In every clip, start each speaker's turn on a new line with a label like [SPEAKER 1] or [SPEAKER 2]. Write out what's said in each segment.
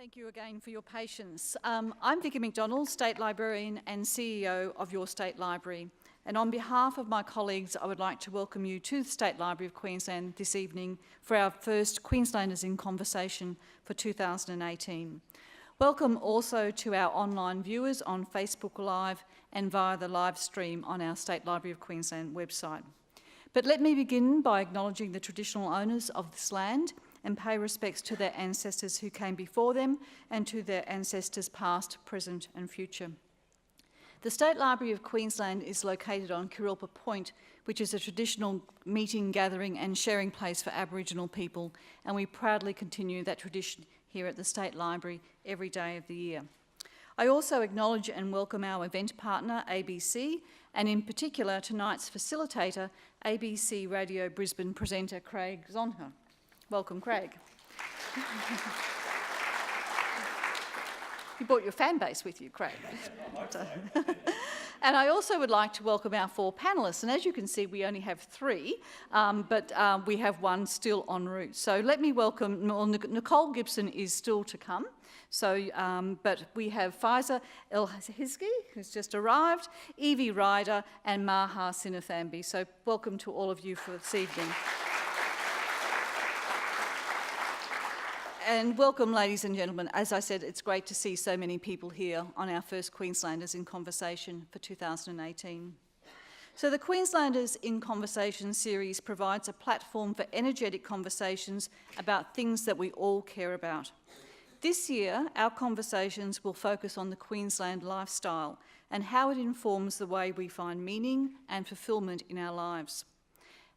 [SPEAKER 1] Thank you again for your patience. I'm Vicky McDonald, State Librarian and CEO of your State Library. And on behalf of my colleagues, I would like to welcome you to the State Library of Queensland this evening for our first Queenslanders in Conversation for 2018. Welcome also to our online viewers on Facebook Live and via the live stream on our State Library of Queensland website. But let me begin by acknowledging the traditional owners of this land and pay respects to their ancestors who came before them and to their ancestors past, present and future. The State Library of Queensland is located on Kurilpa Point, which is a traditional meeting, gathering and sharing place for Aboriginal people, and we proudly continue that tradition here at the State Library every day of the year. I also acknowledge and welcome our event partner, ABC, and in particular tonight's facilitator, ABC Radio Brisbane presenter Craig Zonca. Welcome, Craig. You brought your fan base with you, Craig. And I also would like to welcome our four panellists. And as you can see, we only have three, but we have one still en route. So let me welcome, Nicole Gibson is still to come. So, but we have Faiza El-Higzi, who's just arrived, Evie Ryder, and Maha Sinathambi. So welcome to all of you for this evening. And welcome, ladies and gentlemen. As I said, it's great to see so many people here on our first Queenslanders in Conversation for 2018. So the Queenslanders in Conversation series provides a platform for energetic conversations about things that we all care about. This year, our conversations will focus on the Queensland lifestyle and how it informs the way we find meaning and fulfilment in our lives.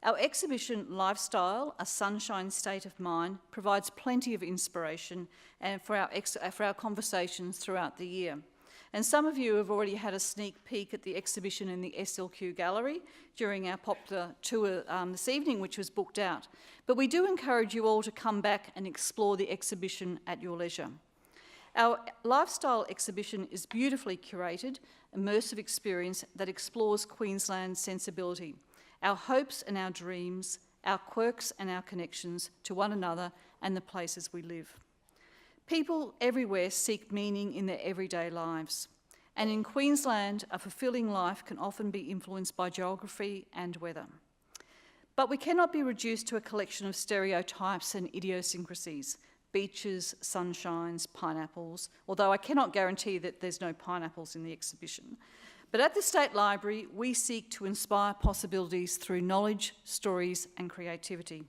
[SPEAKER 1] Our exhibition, Lifestyle, A Sunshine State of Mind, provides plenty of inspiration and for our conversations throughout the year. And some of you have already had a sneak peek at the exhibition in the SLQ Gallery during our popular tour this evening, which was booked out. But we do encourage you all to come back and explore the exhibition at your leisure. Our lifestyle exhibition is beautifully curated, immersive experience that explores Queensland's sensibility, our hopes and our dreams, our quirks and our connections to one another and the places we live. People everywhere seek meaning in their everyday lives. And in Queensland, a fulfilling life can often be influenced by geography and weather. But we cannot be reduced to a collection of stereotypes and idiosyncrasies, beaches, sunshines, pineapples, although I cannot guarantee that there's no pineapples in the exhibition. But at the State Library, we seek to inspire possibilities through knowledge, stories and creativity.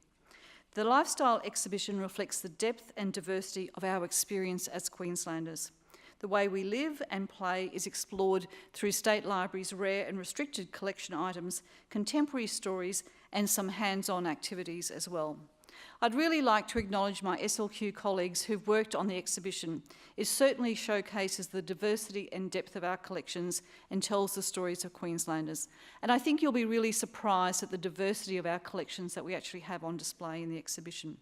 [SPEAKER 1] The lifestyle exhibition reflects the depth and diversity of our experience as Queenslanders. The way we live and play is explored through State Library's rare and restricted collection items, contemporary stories and some hands-on activities as well. I'd really like to acknowledge my SLQ colleagues who've worked on the exhibition. It certainly showcases the diversity and depth of our collections and tells the stories of Queenslanders. And I think you'll be really surprised at the diversity of our collections that we actually have on display in the exhibition.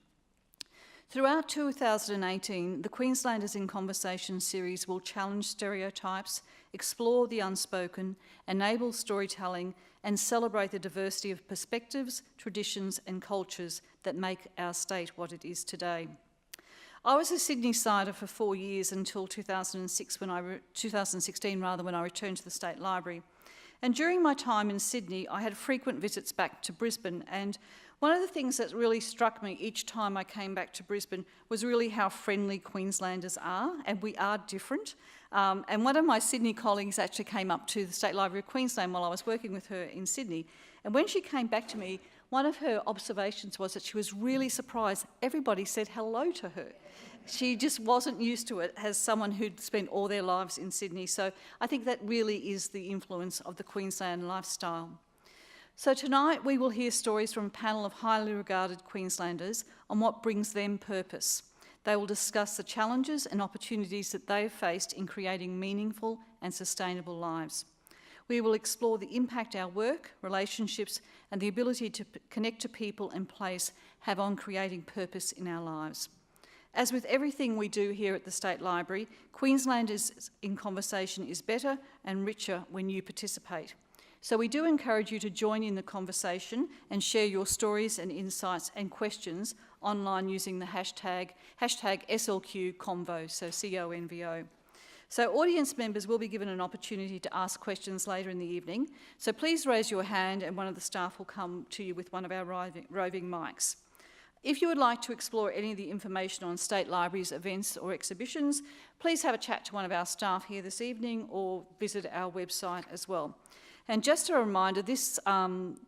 [SPEAKER 1] Throughout 2018, the Queenslanders in Conversation series will challenge stereotypes, explore the unspoken, enable storytelling, and celebrate the diversity of perspectives, traditions and cultures that make our state what it is today. I was a Sydney-sider for 4 years until 2016 when I returned to the State Library. And during my time in Sydney, I had frequent visits back to Brisbane, and one of the things that really struck me each time I came back to Brisbane was really how friendly Queenslanders are, and we are different. And one of my Sydney colleagues actually came up to the State Library of Queensland while I was working with her in Sydney. And when she came back to me, one of her observations was that she was really surprised everybody said hello to her. She just wasn't used to it as someone who'd spent all their lives in Sydney. So I think that really is the influence of the Queensland lifestyle. So tonight we will hear stories from a panel of highly regarded Queenslanders on what brings them purpose. They will discuss the challenges and opportunities that they have faced in creating meaningful and sustainable lives. We will explore the impact our work, relationships and the ability to connect to people and place have on creating purpose in our lives. As with everything we do here at the State Library, Queenslanders in Conversation is better and richer when you participate. So we do encourage you to join in the conversation and share your stories and insights and questions online using the hashtag SLQConvo, so CONVO. So audience members will be given an opportunity to ask questions later in the evening. So please raise your hand and one of the staff will come to you with one of our roving mics. If you would like to explore any of the information on State Library's events or exhibitions, please have a chat to one of our staff here this evening or visit our website as well. And just a reminder, this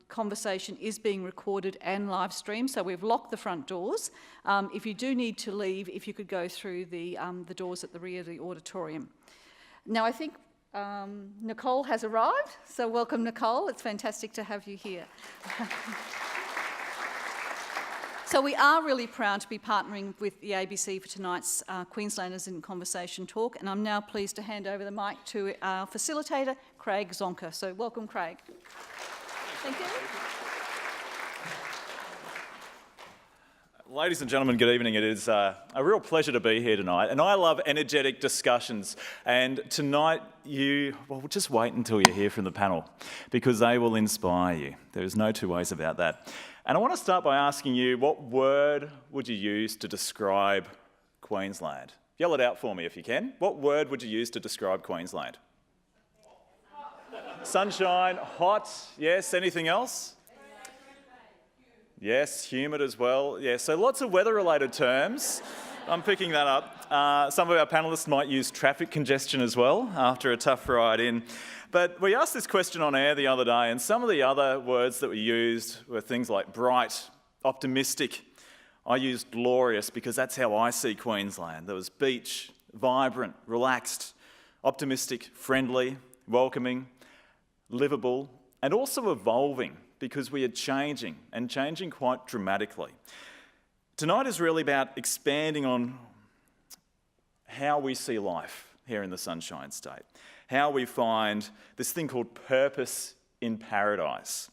[SPEAKER 1] conversation is being recorded and live streamed, so we've locked the front doors. If you do need to leave, if you could go through the doors at the rear of the auditorium. Now, I think Nicole has arrived, so welcome, Nicole. It's fantastic to have you here. So we are really proud to be partnering with the ABC for tonight's Queenslanders in Conversation talk, and I'm now pleased to hand over the mic to our facilitator, Craig Zonca. So welcome, Craig. Thank you.
[SPEAKER 2] Ladies and gentlemen, good evening. It is a real pleasure to be here tonight, and I love energetic discussions. And tonight, well, just wait until you hear from the panel, because they will inspire you. There is no two ways about that. And I want to start by asking you, what word would you use to describe Queensland? Yell it out for me if you can. What word would you use to describe Queensland? Sunshine, hot, yes. Anything else? Yes, humid as well. Yeah, so lots of weather-related terms. I'm picking that up. Some of our panellists might use traffic congestion as well after a tough ride in. But we asked this question on air the other day, and some of the other words that we used were things like bright, optimistic. I used glorious because that's how I see Queensland. There was beach, vibrant, relaxed, optimistic, friendly, welcoming, livable, and also evolving, because we are changing, and changing quite dramatically. Tonight is really about expanding on how we see life here in the Sunshine State, how we find this thing called purpose in paradise.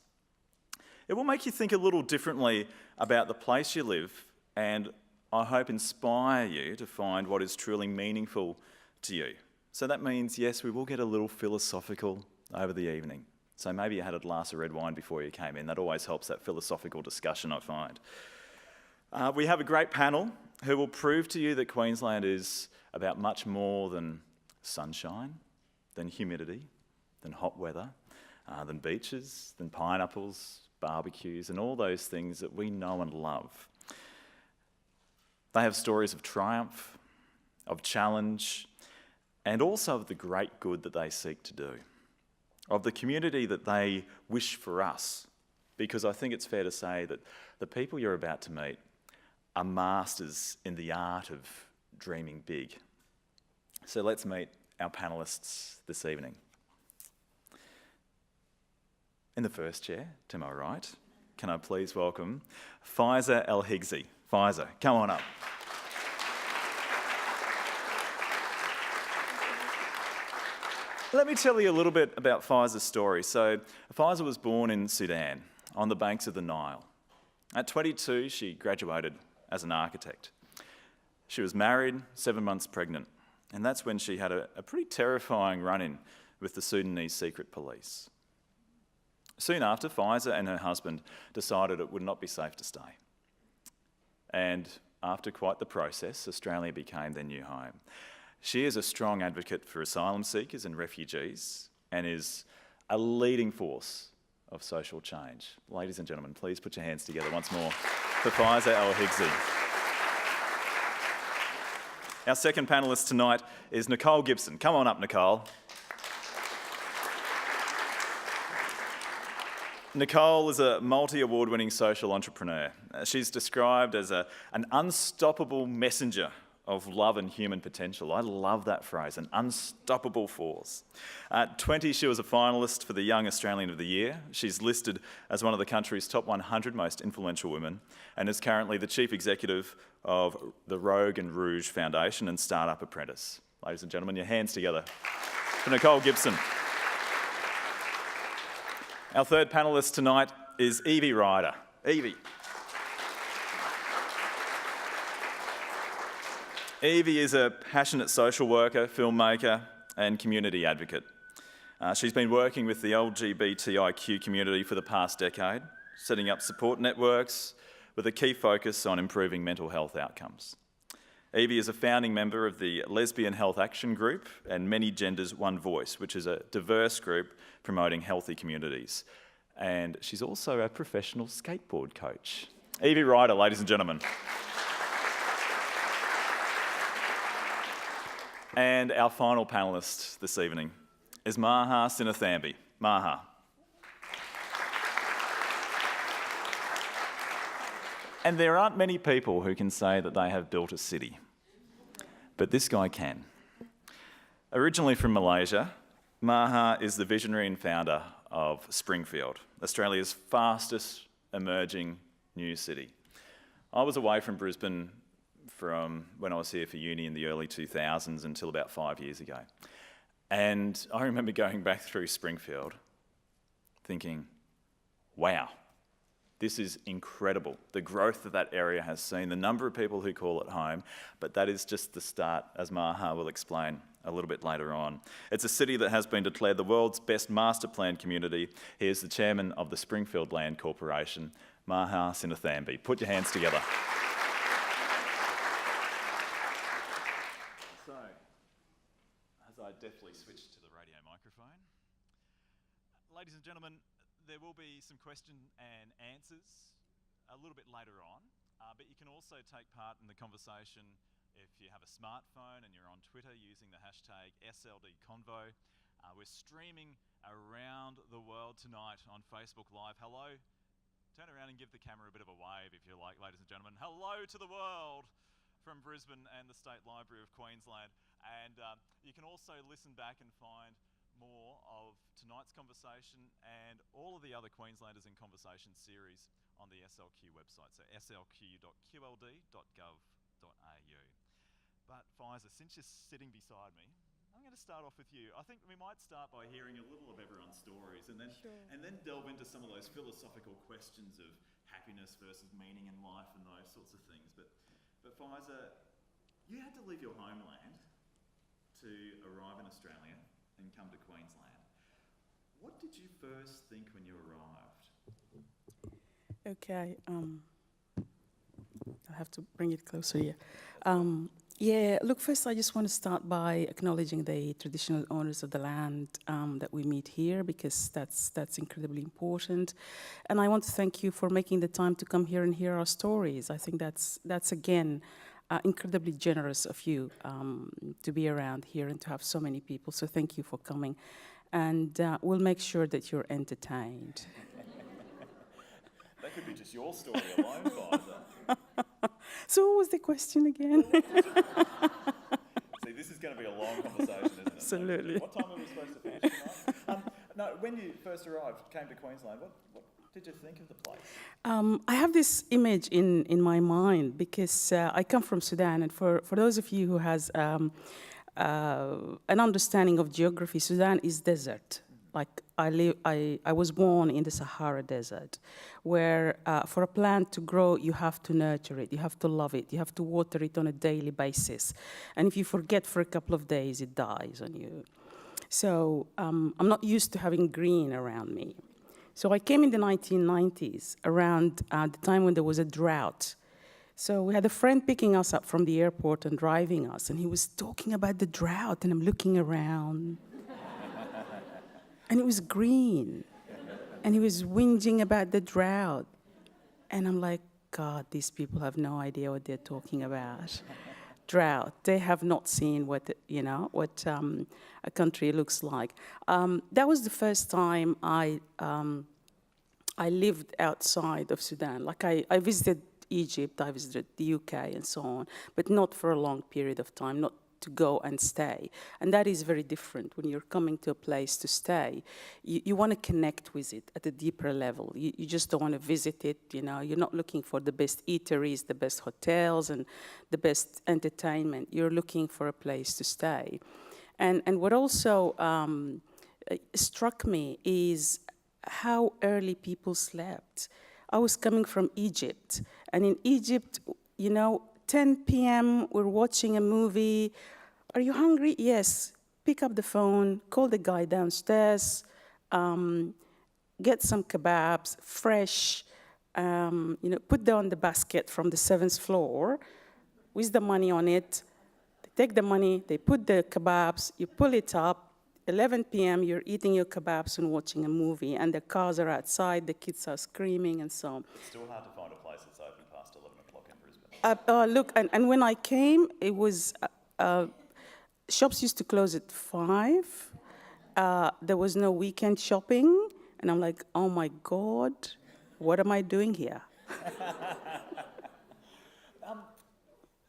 [SPEAKER 2] It will make you think a little differently about the place you live, and I hope inspire you to find what is truly meaningful to you. So that means, yes, we will get a little philosophical over the evening. So maybe you had a glass of red wine before you came in. That always helps that philosophical discussion, I find. We have a great panel who will prove to you that Queensland is about much more than sunshine, than humidity, than hot weather, than beaches, than pineapples, barbecues, and all those things that we know and love. They have stories of triumph, of challenge, and also of the great good that they seek to do, of the community that they wish for us, because I think it's fair to say that the people you're about to meet are masters in the art of dreaming big. So let's meet our panellists this evening. In the first chair, to my right, can I please welcome Faiza El-Higzi. Faiza, come on up. Let me tell you a little bit about Faiza's story. So Faiza was born in Sudan, on the banks of the Nile. At 22, she graduated as an architect. She was married, 7 months pregnant, and that's when she had a pretty terrifying run-in with the Sudanese secret police. Soon after, Faiza and her husband decided it would not be safe to stay. And after quite the process, Australia became their new home. She is a strong advocate for asylum seekers and refugees and is a leading force of social change. Ladies and gentlemen, please put your hands together once more for Faiza El-Higzi. Our second panellist tonight is Nicole Gibson. Come on up, Nicole. Nicole is a multi-award-winning social entrepreneur. She's described as an unstoppable messenger of love and human potential. I love that phrase, an unstoppable force. At 20, she was a finalist for the Young Australian of the Year. She's listed as one of the country's top 100 most influential women and is currently the chief executive of the Rogue and Rouge Foundation and Startup Apprentice. Ladies and gentlemen, your hands together for Nicole Gibson. Our third panellist tonight is Evie Ryder. Evie. Evie is a passionate social worker, filmmaker and community advocate. She's been working with the LGBTIQ community for the past decade, setting up support networks, with a key focus on improving mental health outcomes. Evie is a founding member of the Lesbian Health Action Group and Many Genders One Voice, which is a diverse group promoting healthy communities. And she's also a professional skateboard coach. Evie Ryder, ladies and gentlemen. And our final panellist this evening is Maha Sinnathamby. Maha. And there aren't many people who can say that they have built a city, but this guy can. Originally from Malaysia, Maha is the visionary and founder of Springfield, Australia's fastest emerging new city. I was away from Brisbane from when I was here for uni in the early 2000s until about 5 years ago. And I remember going back through Springfield thinking, wow, this is incredible. The growth that area has seen, the number of people who call it home, but that is just the start, as Maha will explain a little bit later on. It's a city that has been declared the world's best master planned community. He is the chairman of the Springfield Land Corporation, Maha Sinnathamby. Put your hands together. So, as I deftly switch to the radio microphone, ladies and gentlemen, there will be some question and answers a little bit later on, but you can also take part in the conversation if you have a smartphone and you're on Twitter using the hashtag SLDConvo. We're streaming around the world tonight on Facebook Live. Hello. Turn around and give the camera a bit of a wave if you like, ladies and gentlemen. Hello to the world from Brisbane and the State Library of Queensland. And you can also listen back and find more of tonight's conversation and all of the other Queenslanders in Conversation series on the SLQ website, so slq.qld.gov.au. But Pfizer, since you're sitting beside me, I'm going to start off with you. I think we might start by hearing a little of everyone's stories and then delve into some of those philosophical questions of happiness versus meaning in life and those sorts of things. But Pfizer, you had to leave your homeland to arrive in Australia and come to Queensland. What did you first think when you arrived?
[SPEAKER 3] Okay, I have to bring it closer here. Yeah, look, first I just want to start by acknowledging the traditional owners of the land that we meet here, because that's incredibly important. And I want to thank you for making the time to come here and hear our stories. I think that's again, incredibly generous of you to be around here and to have so many people. So thank you for coming. And we'll make sure that you're entertained.
[SPEAKER 2] That could be just your story alone, Pfizer.
[SPEAKER 3] So what was the question again?
[SPEAKER 2] See, this is going to be a long conversation, isn't it?
[SPEAKER 3] Absolutely.
[SPEAKER 2] What time are we supposed to finish tonight? No, when you first arrived, came to Queensland, what did you think of the place?
[SPEAKER 3] I have this image in my mind because I come from Sudan, and for those of you who has an understanding of geography, Sudan is desert. Like I was born in the Sahara Desert, where for a plant to grow, you have to nurture it, you have to love it, you have to water it on a daily basis. And if you forget for a couple of days, it dies on you. So I'm not used to having green around me. So I came in the 1990s, around the time when there was a drought. So we had a friend picking us up from the airport and driving us, and he was talking about the drought, and I'm looking around. And it was green, and he was whinging about the drought. And I'm like, God, these people have no idea what they're talking about. Drought, they have not seen what a country looks like. That was the first time I lived outside of Sudan. Like I visited Egypt, I visited the UK and so on, but not for a long period of time, not to go and stay. And that is very different. When you're coming to a place to stay, you want to connect with it at a deeper level. You just don't want to visit it, You're not looking for the best eateries, the best hotels, and the best entertainment. You're looking for a place to stay. And what also struck me is how early people slept. I was coming from Egypt, and in Egypt, 10 p.m., we're watching a movie. Are you hungry? Yes. Pick up the phone, call the guy downstairs, get some kebabs, fresh, put down the basket from the 7th floor with the money on it. They take the money, they put the kebabs, you pull it up. 11 p.m., you're eating your kebabs and watching a movie, and the cars are outside, the kids are screaming, and so on.
[SPEAKER 2] It's still hard to find a place that's open past 11 o'clock in Brisbane.
[SPEAKER 3] Look, and when I came, it was, shops used to close at 5. There was no weekend shopping, and I'm like, oh my God, what am I doing here?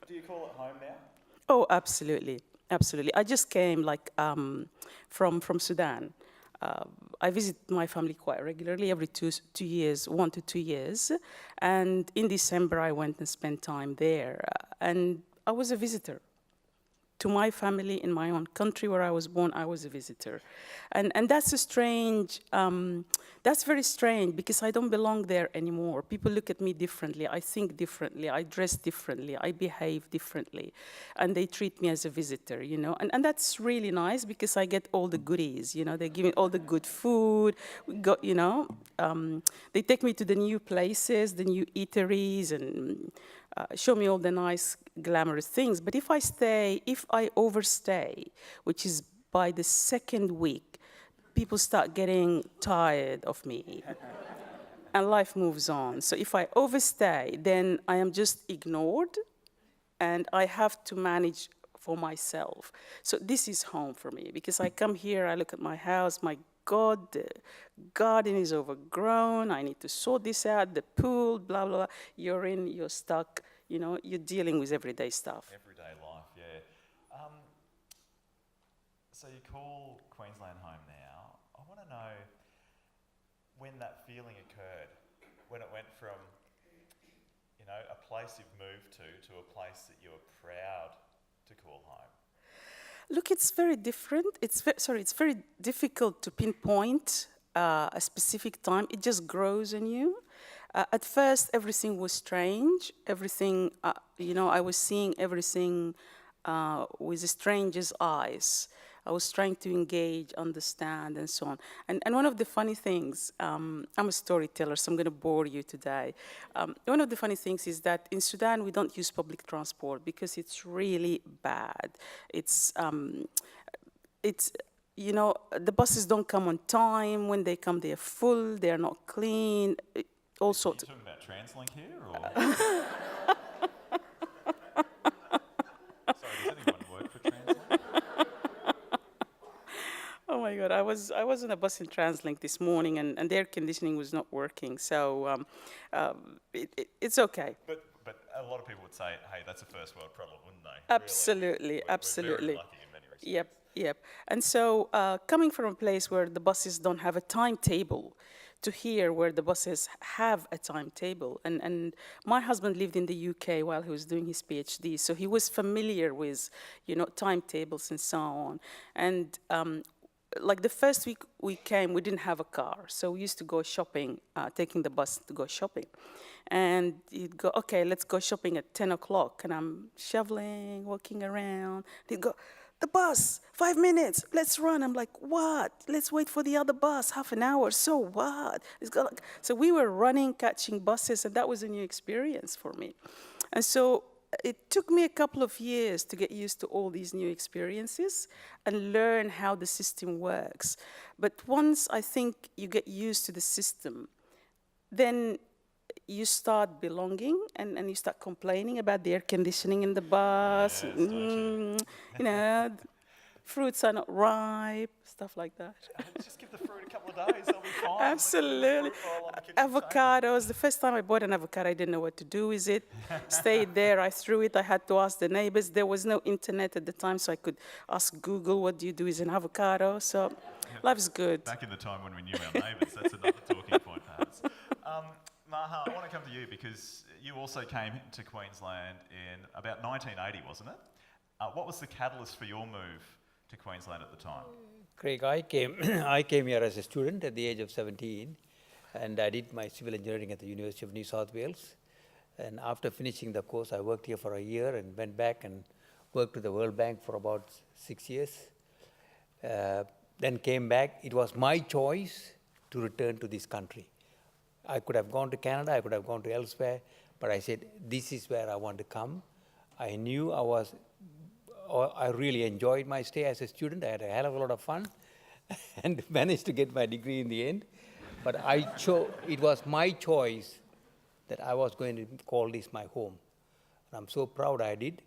[SPEAKER 2] Do you call it home now?
[SPEAKER 3] Oh, absolutely, absolutely. I just came from Sudan. I visit my family quite regularly, every 2 years, 1 to 2 years. And in December, I went and spent time there. And I was a visitor. To my family in my own country where I was born, I was a visitor. And that's a strange, that's very strange because I don't belong there anymore. People look at me differently, I think differently, I dress differently, I behave differently. And they treat me as a visitor, And that's really nice because I get all the goodies, They give me all the good food, we got, they take me to the new places, the new eateries, and show me all the nice, glamorous things. But if I overstay, which is by the 2nd week, people start getting tired of me. And life moves on. So if I overstay, then I am just ignored, and I have to manage for myself. So this is home for me, because I come here, I look at my house, my God, the garden is overgrown, I need to sort this out, the pool, blah, blah, blah. You're stuck, you're dealing with everyday stuff.
[SPEAKER 2] Everyday life, yeah. So you call Queensland home now. I want to know when that feeling occurred, when it went from, a place you've moved to a place that you're proud to call home.
[SPEAKER 3] Look, it's very different. It's very difficult to pinpoint a specific time. It just grows in you. At first, everything was strange. Everything, I was seeing everything with a stranger's eyes. I was trying to engage, understand, and so on. And one of the funny things, I'm a storyteller, so I'm going to bore you today. One of the funny things is that in Sudan, we don't use public transport because it's really bad. The buses don't come on time. When they come, they're full, they're not clean, all sorts.
[SPEAKER 2] Are you talking about TransLink here, or? Sorry, does anyone work for TransLink?
[SPEAKER 3] Oh my God, I was on a bus in TransLink this morning, and the air conditioning was not working, so it's okay.
[SPEAKER 2] But a lot of people would say, hey, that's a first world problem, wouldn't they?
[SPEAKER 3] Absolutely,
[SPEAKER 2] really?
[SPEAKER 3] absolutely.
[SPEAKER 2] We're very lucky in many respects.
[SPEAKER 3] Yep. And so coming from a place where the buses don't have a timetable, to here where the buses have a timetable. And my husband lived in the UK while he was doing his PhD, so he was familiar with, timetables and so on. And like the first week we came, we didn't have a car, so we used to go shopping, taking the bus to go shopping. And he'd go, okay, let's go shopping at 10 o'clock. And I'm shoveling, walking around. He'd go, the bus, 5 minutes, let's run. I'm like, what? Let's wait for the other bus, half an hour, so what? So we were running, catching buses, and that was a new experience for me. And so it took me a couple of years to get used to all these new experiences and learn how the system works. But once I think you get used to the system, then you start belonging and you start complaining about the air conditioning in the bus.
[SPEAKER 2] Yes,
[SPEAKER 3] Fruits are not ripe, stuff like that.
[SPEAKER 2] Just give the fruit a couple of days, they'll be fine.
[SPEAKER 3] Absolutely. Avocados. The first time I bought an avocado, I didn't know what to do with it. Stayed there, I threw it. I had to ask the neighbors. There was no internet at the time, so I could ask Google, what do you do with an avocado? So life's good.
[SPEAKER 2] Back in the time when we knew our neighbours, that's another talking point, perhaps. Maha, I want to come to you because you also came to Queensland in about 1980, wasn't it? What was the catalyst for your move to Queensland at the time?
[SPEAKER 4] Craig, I came here as a student at the age of 17, and I did my civil engineering at the University of New South Wales. And after finishing the course, I worked here for a year and went back and worked with the World Bank for about 6 years. Then came back. It was my choice to return to this country. I could have gone to Canada, I could have gone to elsewhere, but I said, this is where I want to come. I knew I really enjoyed my stay as a student. I had a hell of a lot of fun and managed to get my degree in the end. But it was my choice that I was going to call this my home. And I'm so proud I did.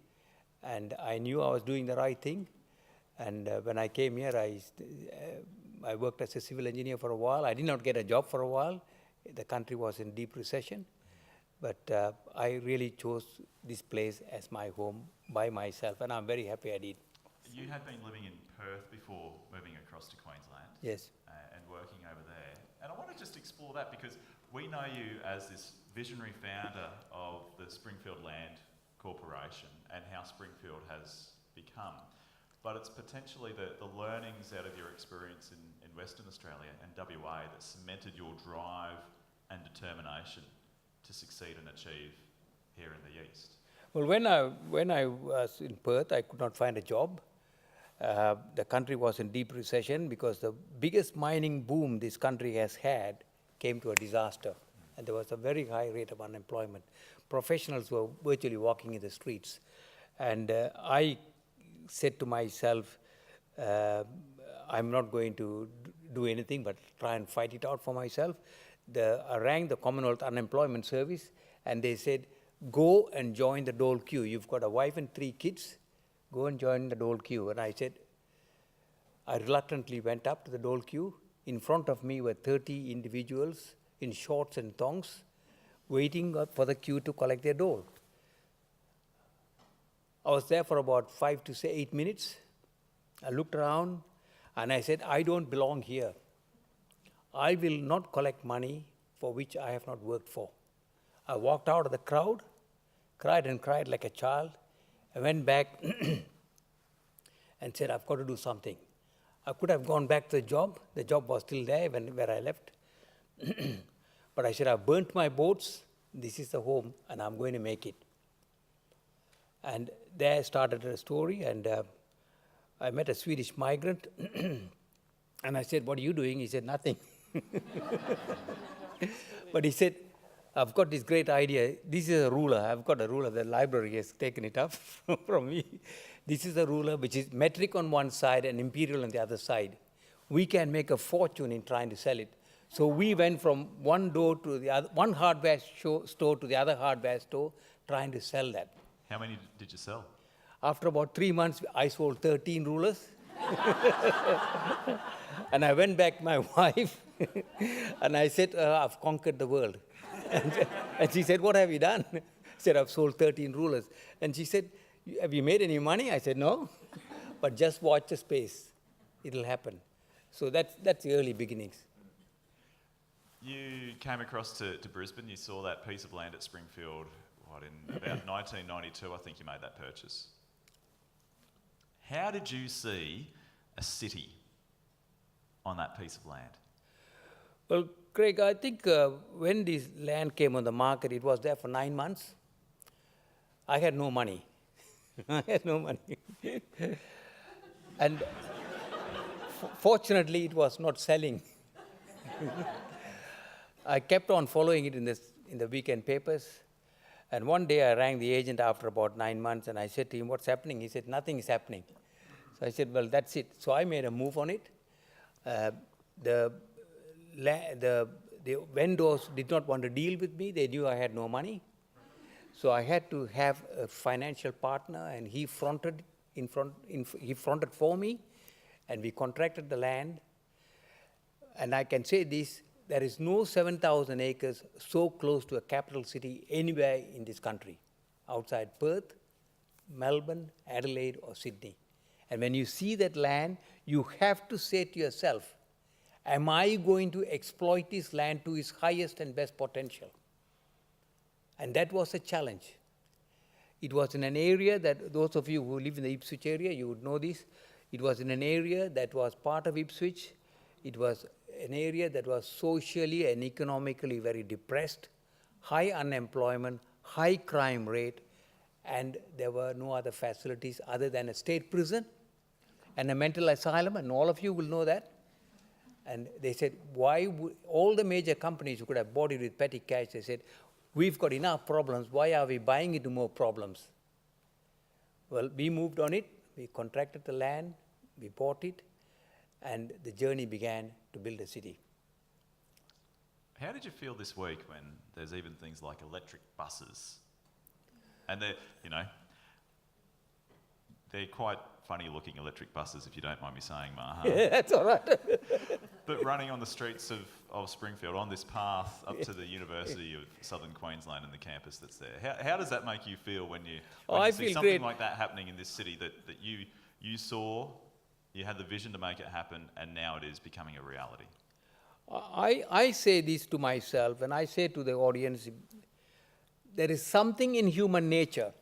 [SPEAKER 4] And I knew I was doing the right thing. And when I came here, I worked as a civil engineer for a while. I did not get a job for a while. The country was in deep recession. But I really chose this place as my home by myself, and I'm very happy I did.
[SPEAKER 2] You had been living in Perth before moving across to Queensland.
[SPEAKER 4] Yes.
[SPEAKER 2] And working over there. And I want to just explore that because we know you as this visionary founder of the Springfield Land Corporation and how Springfield has become. But it's potentially the learnings out of your experience in Western Australia and WA that cemented your drive and determination to succeed and achieve here in the East.
[SPEAKER 4] Well, when I was in Perth, I could not find a job. The country was in deep recession because the biggest mining boom this country has had came to a disaster. And there was a very high rate of unemployment. Professionals were virtually walking in the streets. And I said to myself, I'm not going to do anything but try and fight it out for myself. I rang the Commonwealth Unemployment Service, and they said, go and join the dole queue. You've got a wife and 3 kids. Go and join the dole queue. And I said, I reluctantly went up to the dole queue. In front of me were 30 individuals in shorts and thongs waiting for the queue to collect their dole. I was there for about 5 to 8 minutes. I looked around and I said, I don't belong here. I will not collect money for which I have not worked for. I walked out of the crowd, cried and cried like a child. I went back and said, I've got to do something. I could have gone back to the job. The job was still there where I left. But I said, I've burnt my boats. This is the home, and I'm going to make it. And there started a story, and I met a Swedish migrant. And I said, what are you doing? He said, nothing. But he said, I've got this great idea. This is a ruler. I've got a ruler. The library has taken it up from me. This is a ruler which is metric on one side and imperial on the other side. We can make a fortune in trying to sell it. So we went from one door to the other, one hardware store to the other hardware store, trying to sell that.
[SPEAKER 2] How many did you sell?
[SPEAKER 4] After about 3 months, I sold 13 rulers. And I went back to my wife, and I said, I've conquered the world. And she said, what have you done? I said, I've sold 13 rulers. And she said, have you made any money? I said, no. But just watch the space. It'll happen. So that's the early beginnings.
[SPEAKER 2] You came across to Brisbane. You saw that piece of land at Springfield, in about 1992, I think you made that purchase. How did you see a city on that piece of land?
[SPEAKER 4] Well, Craig, I think when this land came on the market, it was there for 9 months. I had no money. I had no money. And fortunately, it was not selling. I kept on following it in the weekend papers. And one day I rang the agent after about 9 months, and I said to him, what's happening? He said, nothing is happening. So I said, well, that's it. So I made a move on it. The vendors did not want to deal with me. They knew I had no money. So I had to have a financial partner, and he fronted for me, and we contracted the land. And I can say this, there is no 7,000 acres so close to a capital city anywhere in this country, outside Perth, Melbourne, Adelaide, or Sydney. And when you see that land, you have to say to yourself, am I going to exploit this land to its highest and best potential? And that was a challenge. It was in an area that, those of you who live in the Ipswich area, you would know this. It was in an area that was part of Ipswich. It was an area that was socially and economically very depressed, high unemployment, high crime rate, and there were no other facilities other than a state prison and a mental asylum, and all of you will know that. And they said, why would all the major companies who could have bought it with petty cash, they said, we've got enough problems, why are we buying into more problems? Well, we moved on it, we contracted the land, we bought it, and the journey began to build a city.
[SPEAKER 2] How did you feel this week when there's even things like electric buses? And they're quite funny looking electric buses, if you don't mind me saying, Maha.
[SPEAKER 4] Yeah, that's all right.
[SPEAKER 2] But running on the streets of Springfield, on this path up to the University of Southern Queensland and the campus that's there. How does that make you feel when you see something
[SPEAKER 4] great.
[SPEAKER 2] like that happening in this city that you saw, you had the vision to make it happen, and now it is becoming a reality?
[SPEAKER 4] I say this to myself, and I say to the audience, there is something in human nature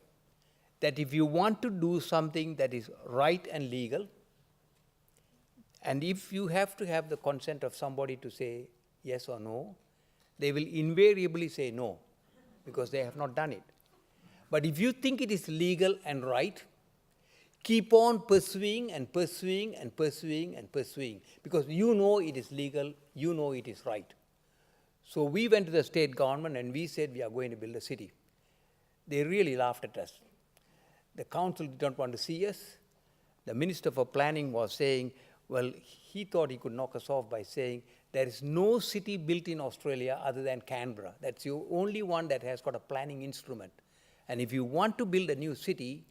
[SPEAKER 4] that if you want to do something that is right and legal, and if you have to have the consent of somebody to say yes or no, they will invariably say no, because they have not done it. But if you think it is legal and right, keep on pursuing and pursuing and pursuing and pursuing, because you know it is legal, you know it is right. So we went to the state government and we said we are going to build a city. They really laughed at us. The council did not want to see us. The Minister for Planning was saying, well, he thought he could knock us off by saying, there is no city built in Australia other than Canberra. That's the only one that has got a planning instrument. And if you want to build a new city,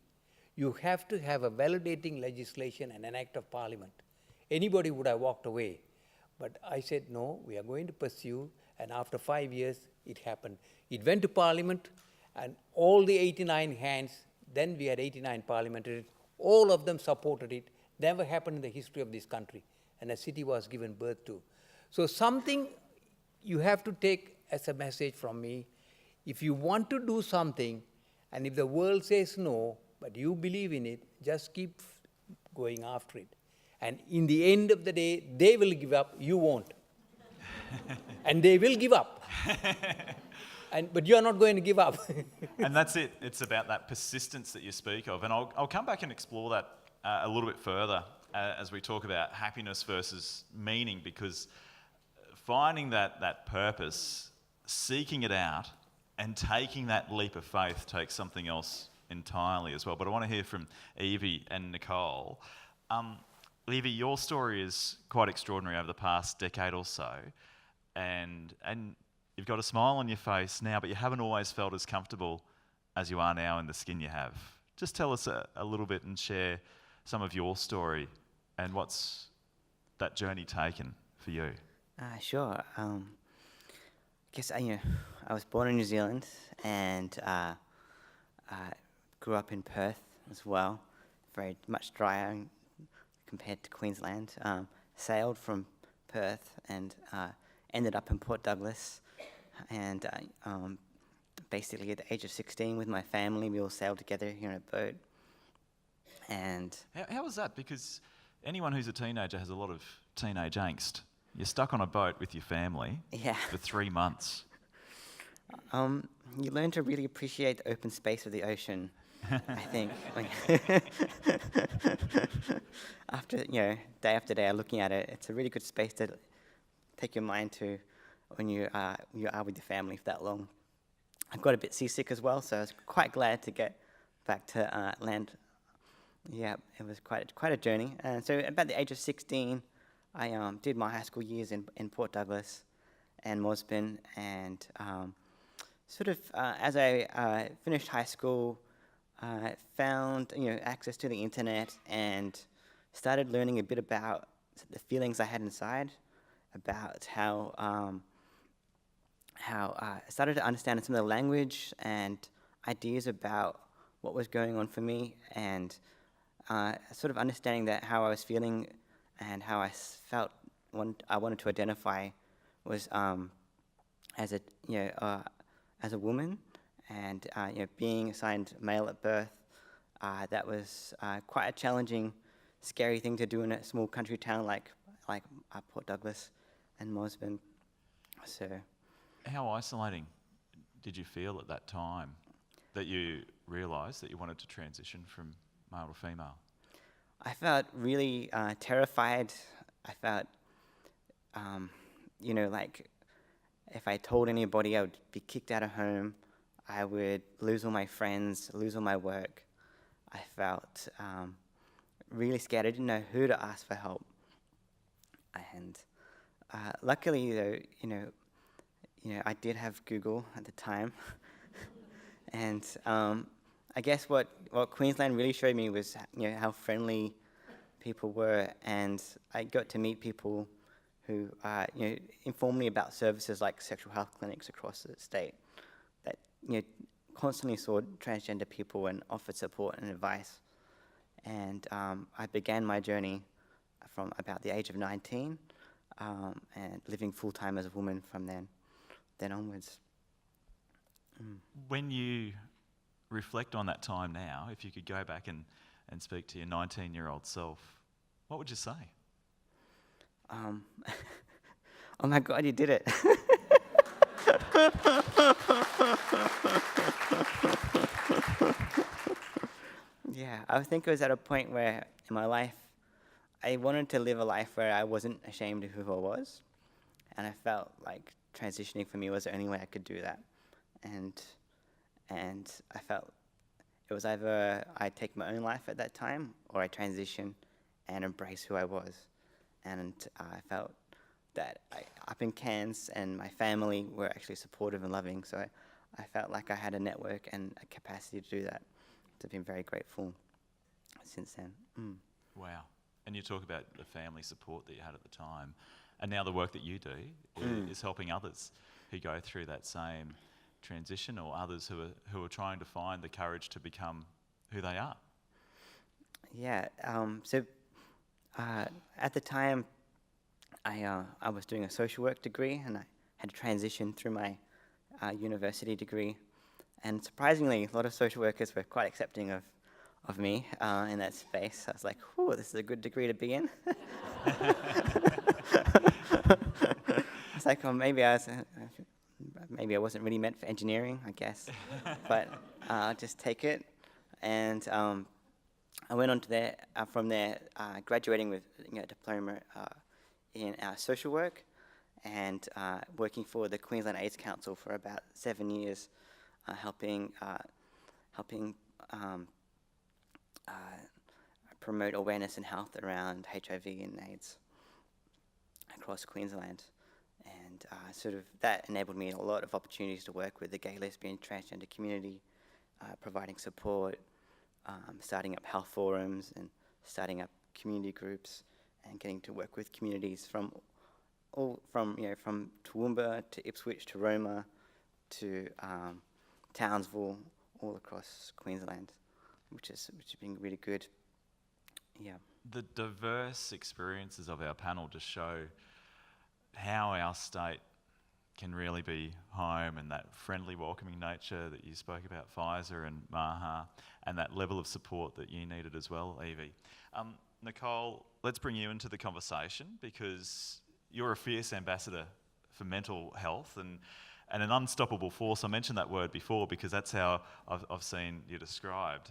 [SPEAKER 4] you have to have a validating legislation and an act of parliament. Anybody would have walked away. But I said, no, we are going to pursue. And after 5 years, it happened. It went to parliament, and all the 89 hands, then we had 89 parliamentarians, all of them supported it. Never happened in the history of this country. And a city was given birth to. So something you have to take as a message from me. If you want to do something, and if the world says no, but you believe in it, just keep going after it. And in the end of the day, they will give up, you won't. And they will give up. But you're not going to give up.
[SPEAKER 2] And that's it. It's about that persistence that you speak of. And I'll come back and explore that a little bit further as we talk about happiness versus meaning, because finding that purpose, seeking it out, and taking that leap of faith takes something else entirely as well. But I want to hear from Evie and Nicole. Evie, your story is quite extraordinary over the past decade or so, and you've got a smile on your face now, but you haven't always felt as comfortable as you are now in the skin you have. Just tell us a little bit and share some of your story and what's that journey taken for you.
[SPEAKER 5] Sure. I guess I was born in New Zealand and grew up in Perth as well, very much drier compared to Queensland. Sailed from Perth and ended up in Port Douglas, and basically at the age of 16 with my family, we all sailed together here in a boat. And
[SPEAKER 2] how was that? Because anyone who's a teenager has a lot of teenage angst. You're stuck on a boat with your family for 3 months.
[SPEAKER 5] You learn to really appreciate the open space of the ocean, I think. After, day after day looking at it, it's a really good space to take your mind to when you are with your family for that long. I got a bit seasick as well, so I was quite glad to get back to land. Yeah, it was quite a journey. And so about the age of 16, I did my high school years in Port Douglas and Mosman, and as I finished high school, I found access to the internet and started learning a bit about the feelings I had inside, about how I started to understand some of the language and ideas about what was going on for me, and sort of understanding that how I was feeling and how I felt I wanted to identify was as a woman, and being assigned male at birth. That was quite a challenging, scary thing to do in a small country town like Port Douglas and Mosman. So,
[SPEAKER 2] how isolating did you feel at that time that you realised that you wanted to transition from male to female?
[SPEAKER 5] I felt really terrified. I felt you know, like if I told anybody, I would be kicked out of home. I would lose all my friends, lose all my work. I felt really scared. I didn't know who to ask for help. And luckily, though, you know, I did have Google at the time, and I guess what Queensland really showed me was, you know, how friendly people were, and I got to meet people who, you know, informed me about services like sexual health clinics across the state that, you know, constantly saw transgender people and offered support and advice. And I began my journey from about the age of 19, and living full-time as a woman from then onwards.
[SPEAKER 2] When you reflect on that time now, if you could go back and speak to your 19-year-old self, what would you say?
[SPEAKER 5] Oh my God, you did it. Yeah, I think it was at a point where in my life, I wanted to live a life where I wasn't ashamed of who I was. And I felt like transitioning for me was the only way I could do that. And I felt it was either I take my own life at that time, or I transition and embrace who I was. And I felt that up in Cairns and my family were actually supportive and loving, so I felt like I had a network and a capacity to do that. So I've been very grateful since then.
[SPEAKER 2] Wow. And you talk about the family support that you had at the time, and now the work that you do is helping others who go through that same transition, or others who are trying to find the courage to become who they are.
[SPEAKER 5] Yeah, at the time, I was doing a social work degree, and I had to transition through my university degree. And surprisingly, a lot of social workers were quite accepting of me in that space. I was like, "Whew, this is a good degree to be in." It's like, oh, maybe I wasn't really meant for engineering, I guess, but I'll just take it. And I went on to from there, graduating with a diploma in social work, and working for the Queensland AIDS Council for about 7 years, helping promote awareness and health around HIV and AIDS across Queensland. And sort of that enabled me a lot of opportunities to work with the gay, lesbian, transgender community, providing support, starting up health forums and starting up community groups, and getting to work with communities from Toowoomba to Ipswich to Roma to Townsville, all across Queensland, which has been really good. Yeah.
[SPEAKER 2] The diverse experiences of our panel just show how our state can really be home, and that friendly, welcoming nature that you spoke about, Pfizer and Maha, and that level of support that you needed as well, Evie. Nicole, let's bring you into the conversation, because you're a fierce ambassador for mental health and an unstoppable force. I mentioned that word before because that's how I've seen you described.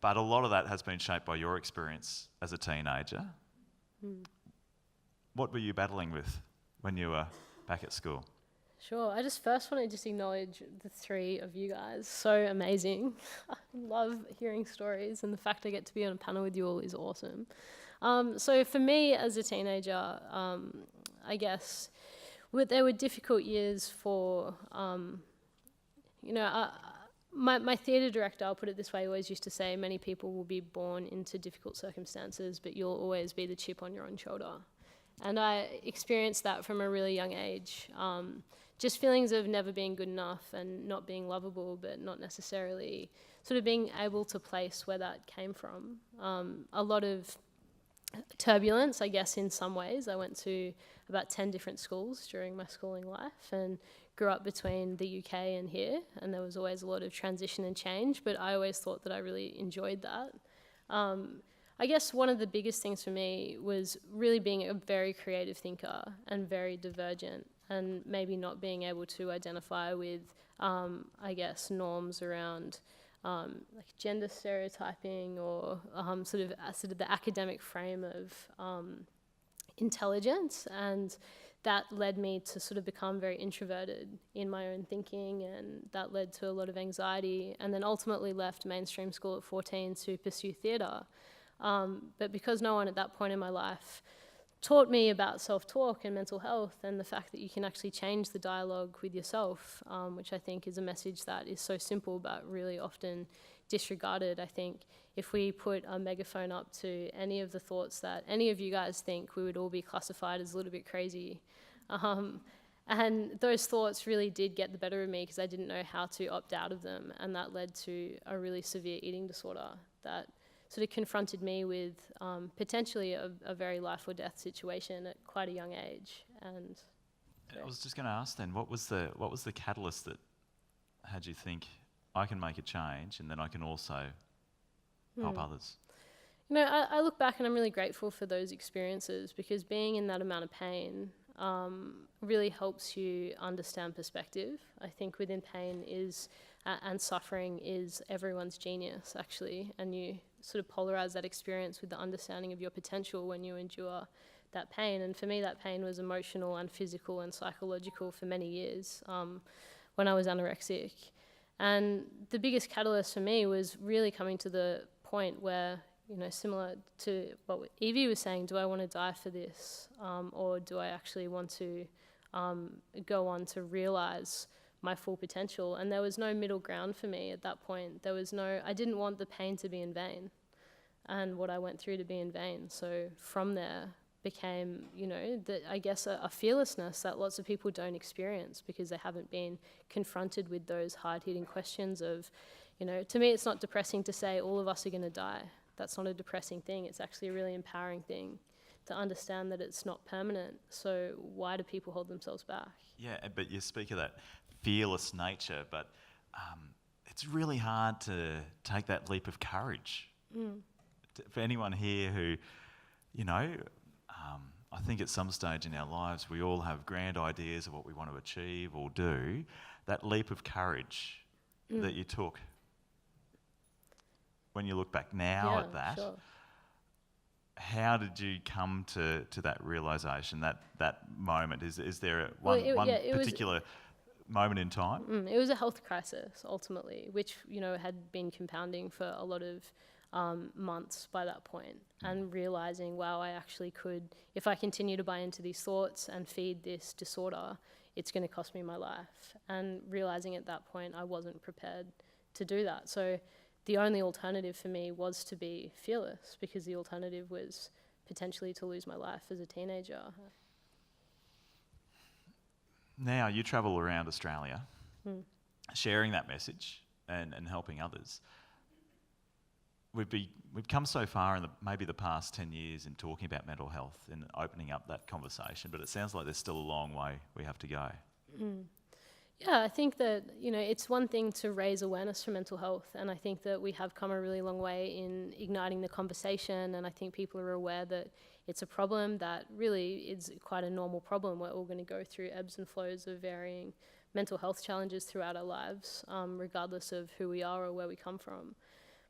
[SPEAKER 2] But a lot of that has been shaped by your experience as a teenager. What were you battling with when you were back at school?
[SPEAKER 6] Sure. I just first want to just acknowledge the three of you guys. So amazing. I love hearing stories, and the fact I get to be on a panel with you all is awesome. So for me as a teenager, I guess there were difficult years for, my theatre director, I'll put it this way, always used to say many people will be born into difficult circumstances, but you'll always be the chip on your own shoulder. And I experienced that from a really young age. Just feelings of never being good enough and not being lovable, but not necessarily sort of being able to place where that came from. A lot of turbulence, I guess, in some ways. I went to about 10 different schools during my schooling life and grew up between the UK and here, and there was always a lot of transition and change, but I always thought that I really enjoyed that. I guess one of the biggest things for me was really being a very creative thinker and very divergent, and maybe not being able to identify with, I guess, norms around like gender stereotyping or sort of the academic frame of intelligence, and that led me to sort of become very introverted in my own thinking, and that led to a lot of anxiety, and then ultimately left mainstream school at 14 to pursue theatre. But because no one at that point in my life taught me about self-talk and mental health and the fact that you can actually change the dialogue with yourself, which I think is a message that is so simple but really often disregarded. I think if we put a megaphone up to any of the thoughts that any of you guys think, we would all be classified as a little bit crazy. And those thoughts really did get the better of me because I didn't know how to opt out of them, and that led to a really severe eating disorder that sort of confronted me with potentially a very life or death situation at quite a young age. And
[SPEAKER 7] I was just going to ask then, what was the catalyst that had you think, I can make a change and then I can also help others?
[SPEAKER 6] You know, I look back and I'm really grateful for those experiences, because being in that amount of pain really helps you understand perspective. I think within pain and suffering is everyone's genius, actually, and you sort of polarize that experience with the understanding of your potential when you endure that pain. And for me, that pain was emotional and physical and psychological for many years when I was anorexic. And the biggest catalyst for me was really coming to the point where, you know, similar to what Evie was saying, do I want to die for this? Or do I actually want to go on to realize my full potential? And there was no middle ground for me at that point. I didn't want the pain to be in vain and what I went through to be in vain. So from there became, you know, I guess a fearlessness that lots of people don't experience because they haven't been confronted with those hard-hitting questions of, you know, to me it's not depressing to say all of us are going to die. That's not a depressing thing. It's actually a really empowering thing to understand that it's not permanent. So why do people hold themselves back?
[SPEAKER 7] Yeah, but you speak of that fearless nature, but it's really hard to take that leap of courage. For anyone here who, you know, I think at some stage in our lives we all have grand ideas of what we want to achieve or do. That leap of courage that you took, when you look back now at that,
[SPEAKER 6] sure.
[SPEAKER 7] How did you come to that realisation, that moment? Is there one particular moment in time?
[SPEAKER 6] It was a health crisis, ultimately, which, you know, had been compounding for a lot of months by that point, and realising, wow, I actually could, if I continue to buy into these thoughts and feed this disorder, it's going to cost me my life. And realising at that point I wasn't prepared to do that. So the only alternative for me was to be fearless, because the alternative was potentially to lose my life as a teenager.
[SPEAKER 7] Now you travel around Australia, sharing that message and helping others. We've come so far in maybe the past 10 years in talking about mental health and opening up that conversation, but it sounds like there's still a long way we have to go.
[SPEAKER 6] Yeah, I think that, you know, it's one thing to raise awareness for mental health, and I think that we have come a really long way in igniting the conversation, and I think people are aware that it's a problem that really is quite a normal problem. We're all going to go through ebbs and flows of varying mental health challenges throughout our lives, regardless of who we are or where we come from.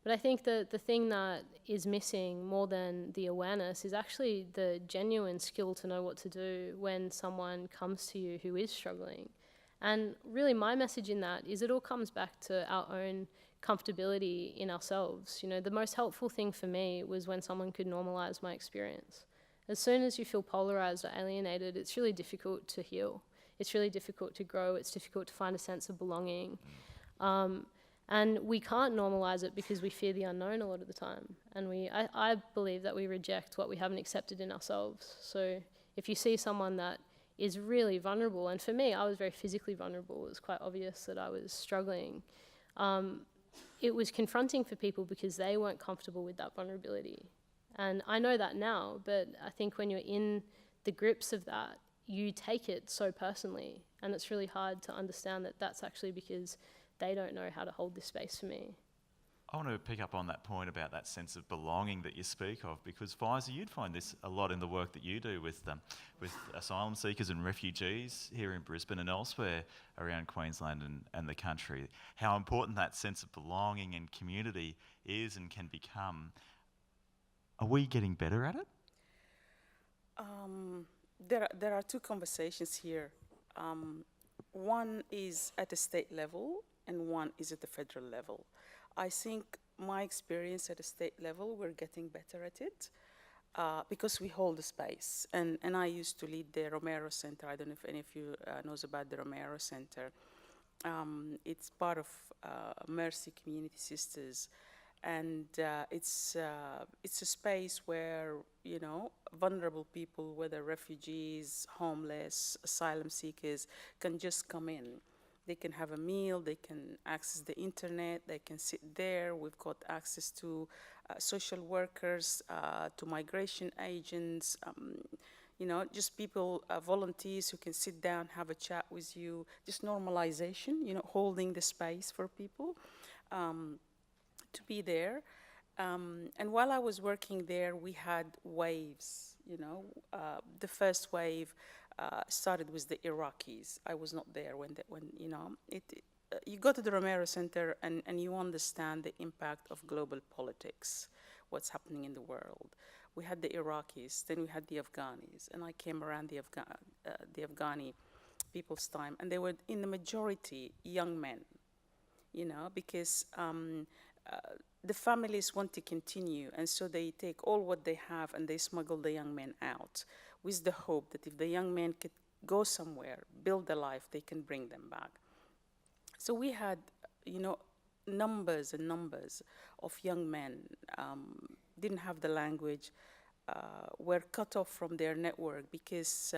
[SPEAKER 6] But I think that the thing that is missing more than the awareness is actually the genuine skill to know what to do when someone comes to you who is struggling. And really my message in that is it all comes back to our own comfortability in ourselves. You know, the most helpful thing for me was when someone could normalize my experience. As soon as you feel polarized or alienated, it's really difficult to heal. It's really difficult to grow. It's difficult to find a sense of belonging. And we can't normalize it because we fear the unknown a lot of the time. And I believe that we reject what we haven't accepted in ourselves. So if you see someone that is really vulnerable, and for me, I was very physically vulnerable. It was quite obvious that I was struggling. It was confronting for people because they weren't comfortable with that vulnerability. And I know that now, but I think when you're in the grips of that, you take it so personally. And it's really hard to understand that that's actually because they don't know how to hold this space for me.
[SPEAKER 7] I want to pick up on that point about that sense of belonging that you speak of, because Faiza, you'd find this a lot in the work that you do with asylum seekers and refugees here in Brisbane and elsewhere around Queensland and the country. How important that sense of belonging and community is and can become. Are we getting better at it?
[SPEAKER 3] There are two conversations here. One is at the state level and one is at the federal level. I think my experience at the state level, we're getting better at it because we hold the space. And I used to lead the Romero Center. I don't know if any of you knows about the Romero Center. It's part of Mercy Community Sisters. And it's a space where, you know, vulnerable people, whether refugees, homeless, asylum seekers, can just come in. They can have a meal, they can access the internet, they can sit there. We've got access to social workers, to migration agents, you know, just people, volunteers who can sit down, have a chat with you, just normalization, you know, holding the space for people. To be there. And while I was working there, we had waves, you know. The first wave started with the Iraqis. I was not there when you know, you go to the Romero Center and you understand the impact of global politics, what's happening in the world. We had the Iraqis, then we had the Afghanis, and I came around the Afghani people's time, and they were in the majority young men, you know, because the families want to continue, and so they take all what they have and they smuggle the young men out with the hope that if the young men could go somewhere, build a life, they can bring them back. So we had, you know, numbers and numbers of young men, didn't have the language, were cut off from their network because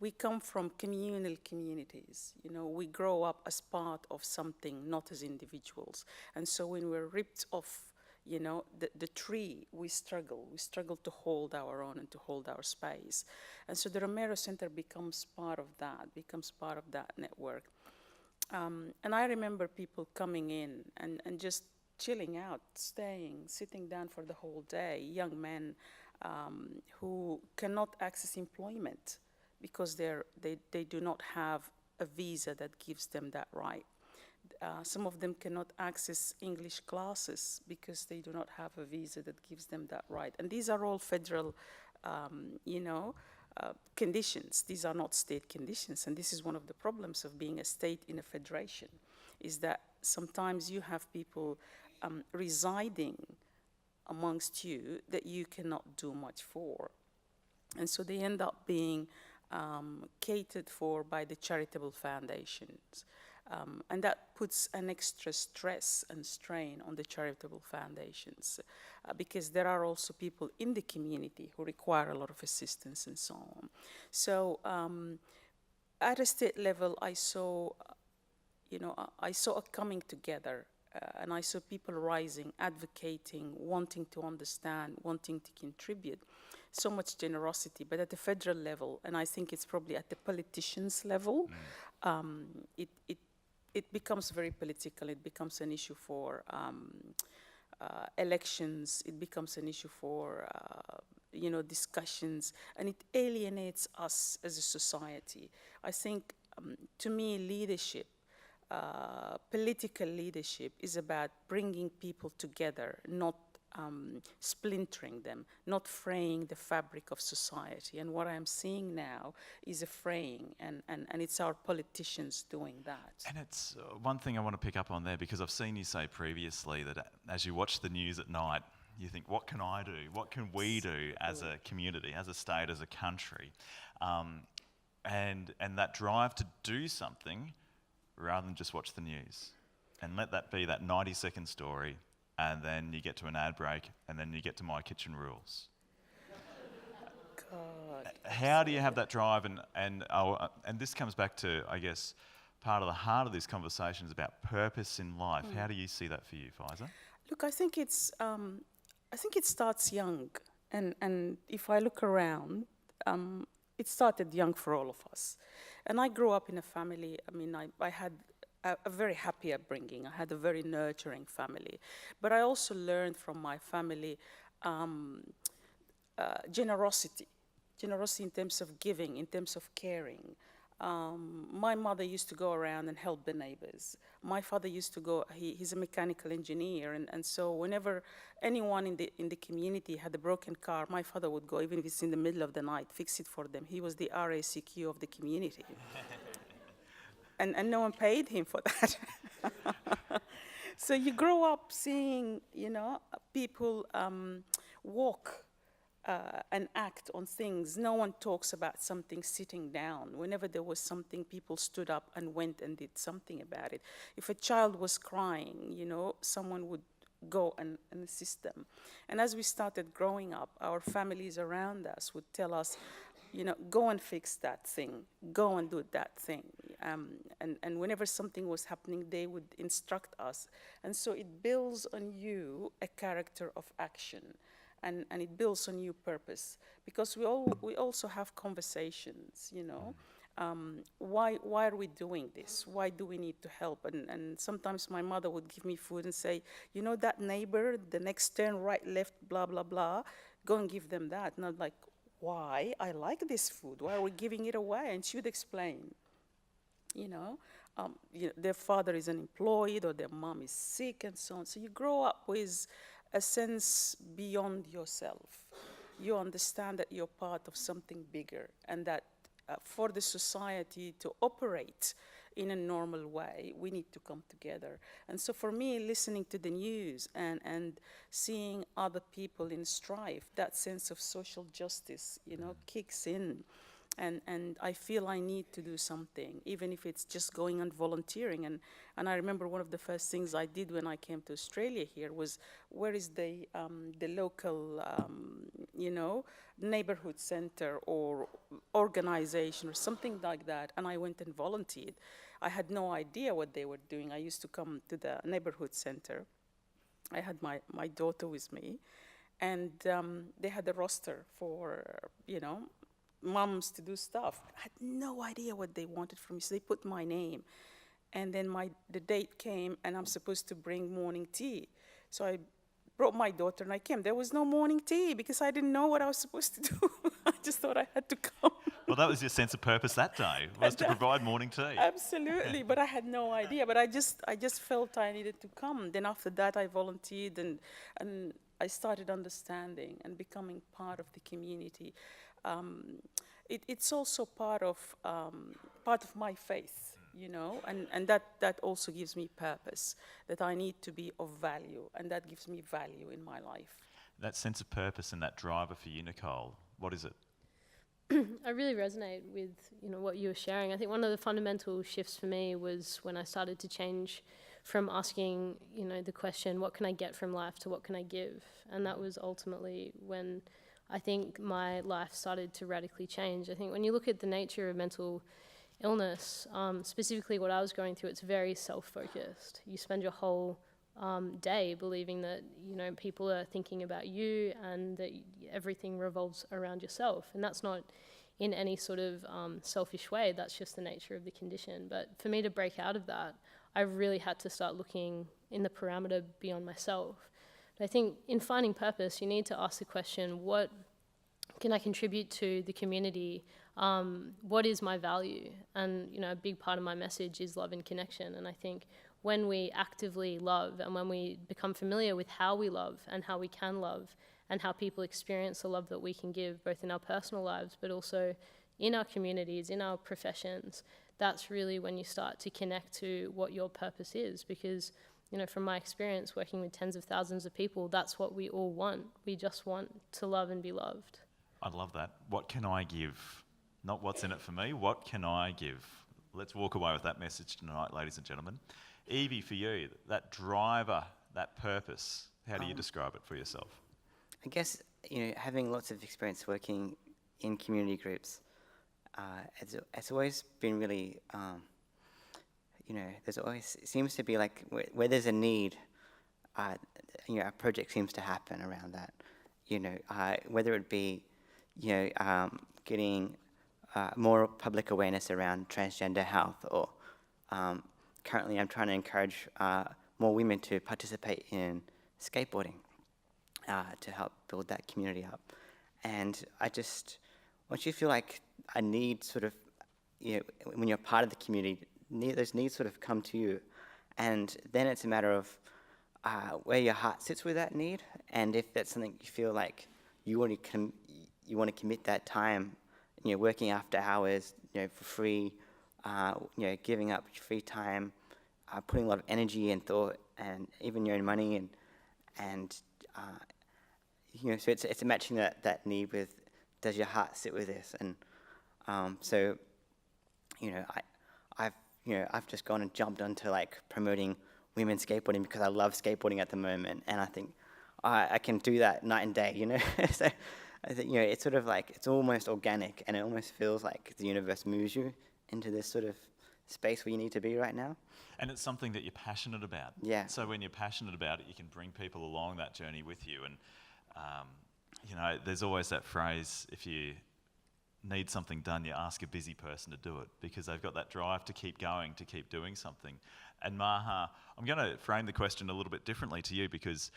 [SPEAKER 3] we come from communal communities. You know, we grow up as part of something, not as individuals. And so when we're ripped off, you know, the tree, we struggle to hold our own and to hold our space. And so the Romero Center becomes part of that network. And I remember people coming in and just chilling out, staying, sitting down for the whole day, young men who cannot access employment because they do not have a visa that gives them that right. Some of them cannot access English classes because they do not have a visa that gives them that right. And these are all federal, you know, conditions. These are not state conditions. And this is one of the problems of being a state in a federation, is that sometimes you have people residing amongst you that you cannot do much for. And so they end up being catered for by the charitable foundations. And that puts an extra stress and strain on the charitable foundations because there are also people in the community who require a lot of assistance and so on. So at a state level, I saw, you know, I saw a coming together and I saw people rising, advocating, wanting to understand, wanting to contribute. So much generosity, but at the federal level, and I think it's probably at the politicians' level, it becomes very political. It becomes an issue for elections. It becomes an issue for you know, discussions, and it alienates us as a society. I think, to me, leadership, political leadership, is about bringing people together, not splintering them, not fraying the fabric of society. And what I'm seeing now is a fraying, and it's our politicians doing that.
[SPEAKER 7] And it's one thing I want to pick up on there, because I've seen you say previously that as you watch the news at night, you think, what can I do? What can we do as a community, as a state, as a country? And that drive to do something rather than just watch the news. And let that be that 90-second story, and then you get to an ad break, and then you get to My Kitchen Rules.
[SPEAKER 3] God.
[SPEAKER 7] How do you have that drive? And this comes back to, I guess, part of the heart of this conversation is about purpose in life. How do you see that for you, Faiza?
[SPEAKER 3] Look, I think it's. I think it starts young, and if I look around, it started young for all of us. And I grew up in a family. I mean, I had a very happy upbringing. I had a very nurturing family, but I also learned from my family generosity in terms of giving, in terms of caring. My mother used to go around and help the neighbors. My father used to go, he's a mechanical engineer, and so whenever anyone in the community had a broken car, my father would go, even if it's in the middle of the night, fix it for them. He was the RACQ of the community. and no one paid him for that. So you grow up seeing, people walk and act on things. No one talks about something sitting down. Whenever there was something, people stood up and went and did something about it. If a child was crying, someone would go and assist them. And as we started growing up, our families around us would tell us, go and fix that thing, go and do that thing. And whenever something was happening, they would instruct us. And so it builds on you a character of action. And it builds on you purpose, because we also have conversations, why are we doing this? Why do we need to help? And sometimes my mother would give me food and say, that neighbor, the next turn, right, left, blah, blah, blah, go and give them that. And I'm like, why? I like this food. Why are we giving it away? And she would explain, their father is unemployed or their mom is sick and so on. So you grow up with a sense beyond yourself. You understand that you're part of something bigger, and that for the society to operate in a normal way, we need to come together. And so for me, listening to the news and seeing other people in strife, that sense of social justice, kicks in. And I feel I need to do something, even if it's just going and volunteering. And I remember one of the first things I did when I came to Australia here was, where is the local, neighborhood center or organization or something like that? And I went and volunteered. I had no idea what they were doing. I used to come to the neighborhood center. I had my daughter with me, and they had a roster for, moms to do stuff. I had no idea what they wanted from me, so they put my name. And then the date came, and I'm supposed to bring morning tea. So I brought my daughter, and I came. There was no morning tea, because I didn't know what I was supposed to do. I just thought I had to come.
[SPEAKER 7] Well, that was your sense of purpose that day, was to provide morning tea.
[SPEAKER 3] Absolutely, but I had no idea. But I just felt I needed to come. Then after that, I volunteered, and I started understanding and becoming part of the community. It's also part of my faith, and that also gives me purpose, that I need to be of value, and that gives me value in my life.
[SPEAKER 7] That sense of purpose and that driver for you, Nicole, what is it?
[SPEAKER 6] I really resonate with what you were sharing. I think one of the fundamental shifts for me was when I started to change from asking the question, what can I get from life, to what can I give? And that was ultimately when I think my life started to radically change. I think when you look at the nature of mental illness, specifically what I was going through, it's very self-focused. You spend your whole day believing that people are thinking about you and that everything revolves around yourself, and that's not in any sort of selfish way. That's just the nature of the condition. But for me to break out of that, I really had to start looking in the parameter beyond myself. I think in finding purpose, you need to ask the question, what can I contribute to the community? What is my value? And a big part of my message is love and connection. And I think when we actively love, and when we become familiar with how we love and how we can love, and how people experience the love that we can give, both in our personal lives, but also in our communities, in our professions, that's really when you start to connect to what your purpose is. Because from my experience working with tens of thousands of people, that's what we all want. We just want to love and be loved.
[SPEAKER 7] I love that. What can I give? Not what's in it for me, what can I give? Let's walk away with that message tonight, ladies and gentlemen. Evie, for you, that driver, that purpose, how do you describe it for yourself?
[SPEAKER 5] I guess, having lots of experience working in community groups, it's always been really, there's always, it seems to be like where there's a need, a project seems to happen around that. Whether it be, getting more public awareness around transgender health, or currently I'm trying to encourage more women to participate in skateboarding to help build that community up. And once you feel like a need sort of when you're part of the community, those needs sort of come to you, and then it's a matter of where your heart sits with that need, and if that's something you feel like you want to commit that time, working after hours, for free, giving up free time, putting a lot of energy and thought, and even your own money, and so it's matching that need with, does your heart sit with this? And I've just gone and jumped onto like promoting women's skateboarding because I love skateboarding at the moment, and I think I can do that night and day, So I think it's sort of like, it's almost organic, and it almost feels like the universe moves you into this sort of space where you need to be right now.
[SPEAKER 7] And it's something that you're passionate about.
[SPEAKER 5] Yeah.
[SPEAKER 7] So when you're passionate about it, you can bring people along that journey with you. And, there's always that phrase, if you need something done, you ask a busy person to do it, because they've got that drive to keep going, to keep doing something. And Maha, I'm going to frame the question a little bit differently to you, because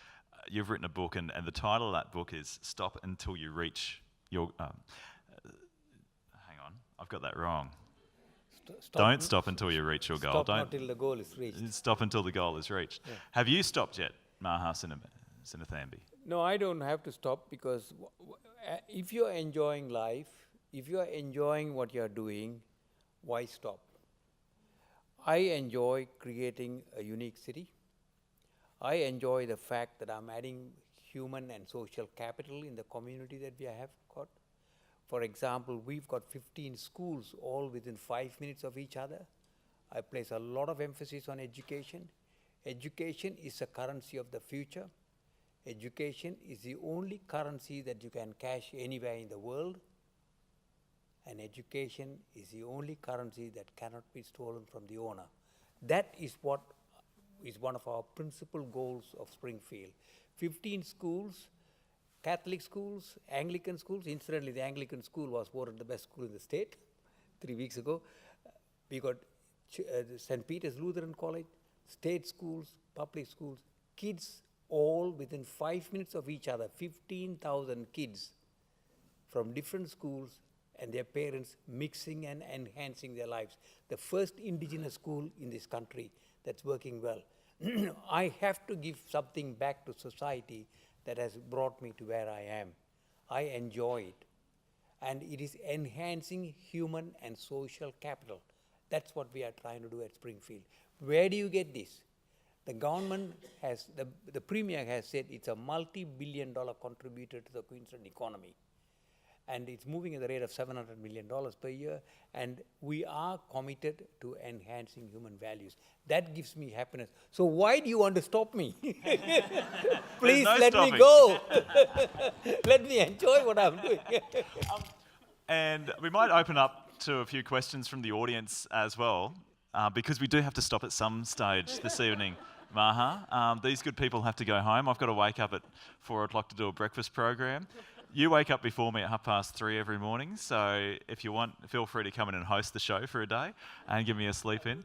[SPEAKER 7] you've written a book, and the title of that book is Stop Until You Reach Your... hang on, I've got that wrong. Don't stop until you reach your goal.
[SPEAKER 4] Stop until the goal is reached.
[SPEAKER 7] Stop until the goal is reached.
[SPEAKER 4] Yeah.
[SPEAKER 7] Have you stopped yet, Maha Sinnathamby?
[SPEAKER 4] No, I don't have to stop, because if you're enjoying life, if you're enjoying what you're doing, why stop? I enjoy creating a unique city. I enjoy the fact that I'm adding human and social capital in the community that we have got. For example, we've got 15 schools all within 5 minutes of each other. I place a lot of emphasis on education. Education is a currency of the future. Education is the only currency that you can cash anywhere in the world. And education is the only currency that cannot be stolen from the owner. That is what is one of our principal goals of Springfield. 15 schools, Catholic schools, Anglican schools. Incidentally, the Anglican school was voted the best school in the state 3 weeks ago. We got St. Peter's Lutheran College, state schools, public schools, kids all within 5 minutes of each other, 15,000 kids from different schools and their parents mixing and enhancing their lives. The first indigenous school in this country that's working well. I have to give something back to society that has brought me to where I am. I enjoy it. And it is enhancing human and social capital. That's what we are trying to do at Springfield. Where do you get this? The government has, the Premier has said it's a multi-billion-dollar contributor to the Queensland economy. And it's moving at the rate of $700 million per year, and we are committed to enhancing human values. That gives me happiness. So why do you want to stop me? Please let me go. Let me enjoy what I'm doing.
[SPEAKER 7] And we might open up to a few questions from the audience as well, because we do have to stop at some stage this evening. Maha, these good people have to go home. I've got to wake up at 4 o'clock to do a breakfast program. You wake up before me at 3:30 every morning, so if you want, feel free to come in and host the show for a day and give me a sleep in.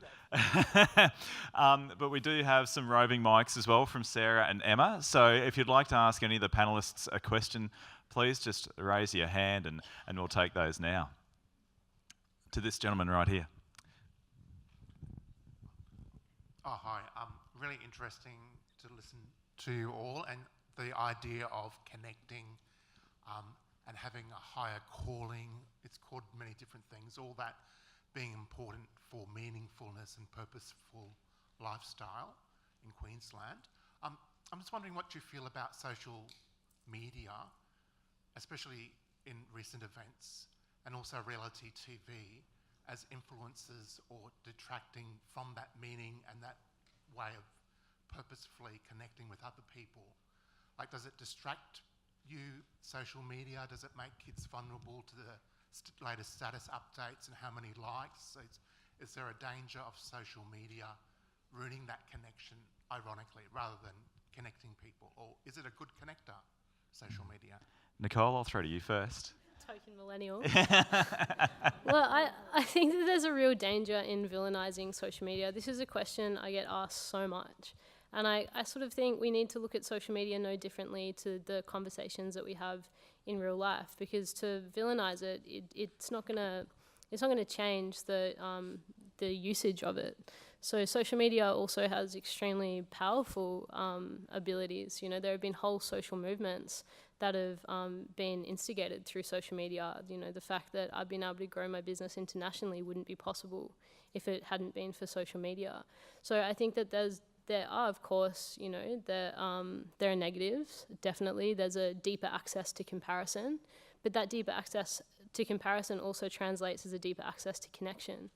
[SPEAKER 7] But we do have some roving mics as well from Sarah and Emma, so if you'd like to ask any of the panellists a question, please just raise your hand and we'll take those now. To this gentleman right here.
[SPEAKER 8] Oh, hi. Really interesting to listen to you all, and the idea of connecting and having a higher calling. It's called many different things, all that being important for meaningfulness and purposeful lifestyle in Queensland. I'm just wondering what you feel about social media, especially in recent events, and also reality TV, as influences or detracting from that meaning and that way of purposefully connecting with other people. Like, does it distract you, social media? Does it make kids vulnerable to the latest status updates and how many likes? Is there a danger of social media ruining that connection, ironically, rather than connecting people? Or is it a good connector, social media?
[SPEAKER 7] Nicole, I'll throw to you first.
[SPEAKER 6] Token millennial. Well, I think that there's a real danger in villainising social media. This is a question I get asked so much. And I sort of think we need to look at social media no differently to the conversations that we have in real life, because to villainise it, it's not going to it's not going to change the usage of it. So social media also has extremely powerful abilities. You know, there have been whole social movements that have been instigated through social media. You know, the fact that I've been able to grow my business internationally wouldn't be possible if it hadn't been for social media. So I think that there are, of course, you know, there are negatives, definitely. There's a deeper access to comparison, but that deeper access to comparison also translates as a deeper access to connection.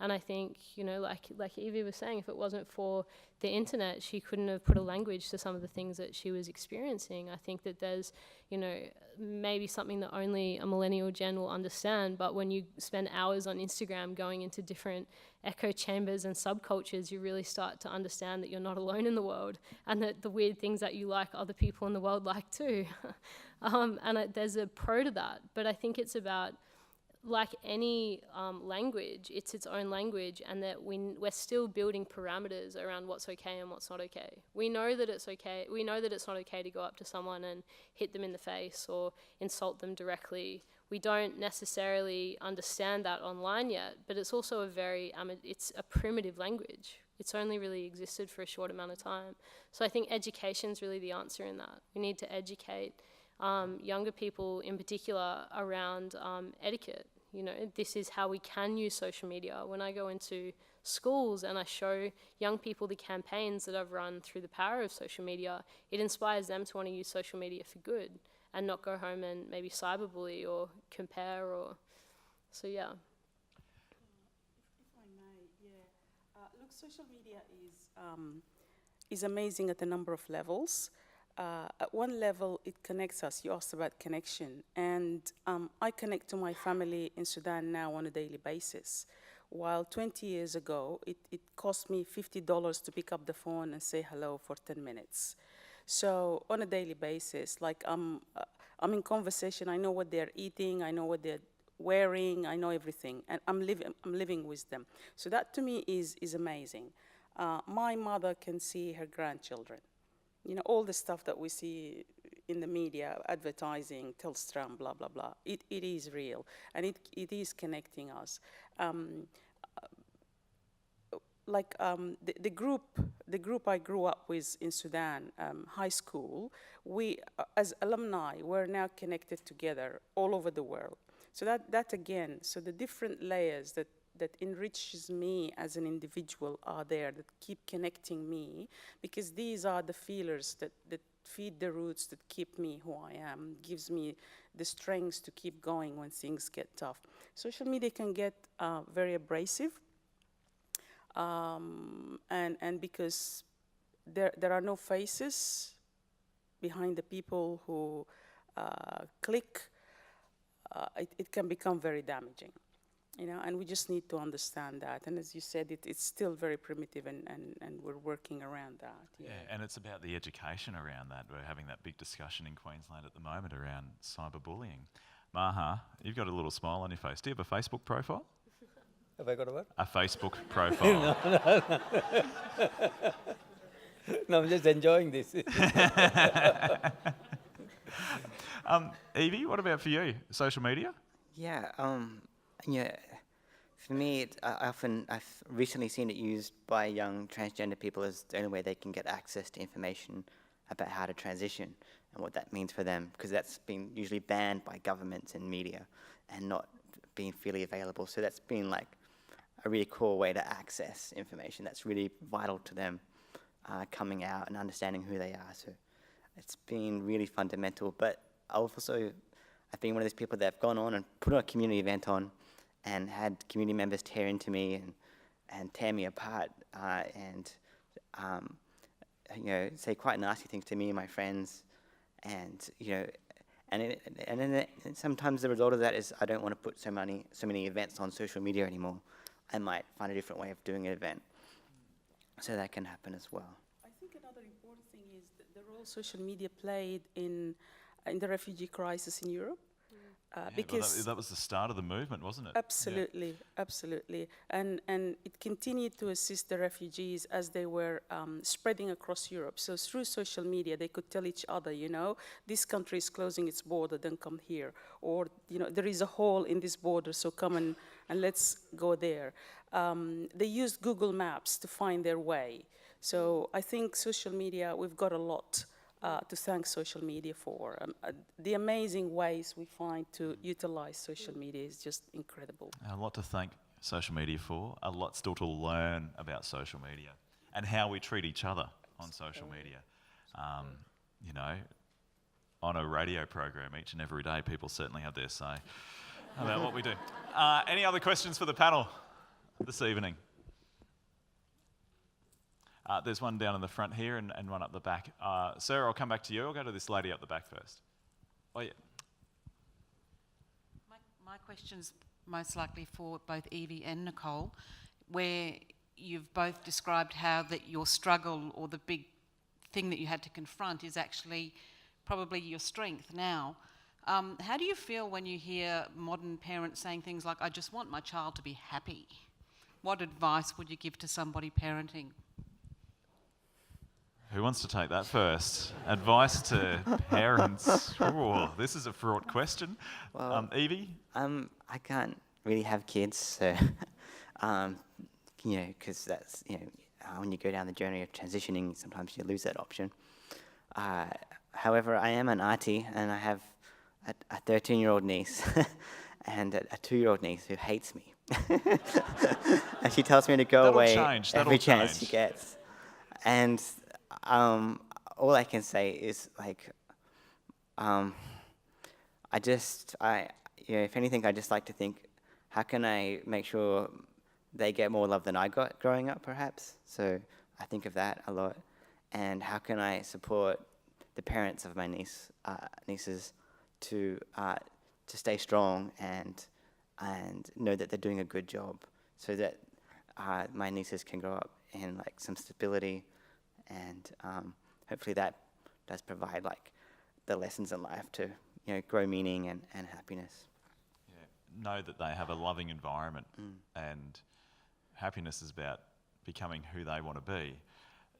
[SPEAKER 6] And I think, you know, like Evie was saying, if it wasn't for the internet, she couldn't have put a language to some of the things that she was experiencing. I think that there's, you know, maybe something that only a millennial gen will understand, but when you spend hours on Instagram going into different echo chambers and subcultures, you really start to understand that you're not alone in the world, and that the weird things that you like, other people in the world like too. There's a pro to that, but I think it's about, like any language, it's its own language, and that we're still building parameters around what's okay and what's not okay. We know that it's okay. We know that it's not okay to go up to someone and hit them in the face or insult them directly. We don't necessarily understand that online yet, but it's also it's a primitive language. It's only really existed for a short amount of time. So I think education's really the answer in that. We need to educate younger people in particular around etiquette. You know, this is how we can use social media. When I go into schools and I show young people the campaigns that I've run through the power of social media, it inspires them to want to use social media for good and not go home and maybe cyberbully or compare so yeah.
[SPEAKER 3] If I may, yeah. Look, social media is amazing at a number of levels. At one level, it connects us. You asked about connection. And I connect to my family in Sudan now on a daily basis. While 20 years ago, it cost me $50 to pick up the phone and say hello for 10 minutes. So on a daily basis, like I'm in conversation, I know what they're eating, I know what they're wearing, I know everything, and I'm living with them. So that to me is amazing. My mother can see her grandchildren. You know, all the stuff that we see in the media, advertising, Telstra, blah, blah, blah, it is real, and it is connecting us. The group I grew up with in Sudan, high school, we, as alumni, we're now connected together all over the world. So that again, so the different layers that enriches me as an individual are there, that keep connecting me, because these are the feelers that feed the roots, that keep me who I am, gives me the strength to keep going when things get tough. Social media can get very abrasive, and because there are no faces behind the people who click, it can become very damaging. You know, and we just need to understand that. And as you said, it's still very primitive, and we're working around that.
[SPEAKER 7] Yeah, and it's about the education around that. We're having that big discussion in Queensland at the moment around cyberbullying. Maha, you've got a little smile on your face. Do you have a Facebook profile?
[SPEAKER 4] Have I got a what?
[SPEAKER 7] A Facebook profile.
[SPEAKER 4] No, I'm just enjoying this.
[SPEAKER 7] Evie, what about for you? Social media?
[SPEAKER 5] Yeah, yeah. For me, I've recently seen it used by young transgender people as the only way they can get access to information about how to transition and what that means for them, because that's been usually banned by governments and media and not being freely available. So that's been like a really cool way to access information that's really vital to them coming out and understanding who they are. So it's been really fundamental. But I've been one of those people that have gone on and put a community event on and had community members tear into me and tear me apart and you know, say quite nasty things to me and my friends, and you know, and then sometimes the result of that is I don't want to put so many events on social media anymore. I might find a different way of doing an event, so that can happen as well.
[SPEAKER 3] I think another important thing is the role social media played in the refugee crisis in Europe. Because
[SPEAKER 7] well, that was the start of the movement, wasn't it?
[SPEAKER 3] Absolutely, yeah. Absolutely. And it continued to assist the refugees as they were spreading across Europe. So through social media, they could tell each other, you know, this country is closing its border, then come here. Or, you know, there is a hole in this border, so come and and let's go there. They used Google Maps to find their way. So I think social media, we've got a lot to thank social media for. The amazing ways we find to utilize social media is just incredible.
[SPEAKER 7] A lot to thank social media for, a lot still to learn about social media and how we treat each other on social media. You know, on a radio program each and every day, people certainly have their say about what we do. Any other questions for the panel this evening? There's one down in the front here and one up the back. Sir, I'll come back to you. I'll go to this lady up the back first. Oh, yeah.
[SPEAKER 9] My question's most likely for both Evie and Nicole, where you've both described how that your struggle or the big thing that you had to confront is actually probably your strength now. How do you feel when you hear modern parents saying things like, I just want my child to be happy? What advice would you give to somebody parenting?
[SPEAKER 7] Who wants to take that first? Advice to parents. Ooh, this is a fraught question.
[SPEAKER 5] Well,
[SPEAKER 7] Evie?
[SPEAKER 5] I can't really have kids, so, you know, because that's, you know, when you go down the journey of transitioning, sometimes you lose that option. However, I am an auntie, and I have a 13-year-old niece and a 2-year-old niece who hates me. And she tells me to go away every chance she gets. And all I can say is, like, if anything, I just like to think, how can I make sure they get more love than I got growing up, perhaps? So I think of that a lot. And how can I support the parents of my nieces to stay strong and know that they're doing a good job, so that my nieces can grow up in like some stability, and hopefully that does provide like the lessons in life to, you know, grow meaning and happiness.
[SPEAKER 7] Yeah. Know that they have a loving environment, and happiness is about becoming who they want to be.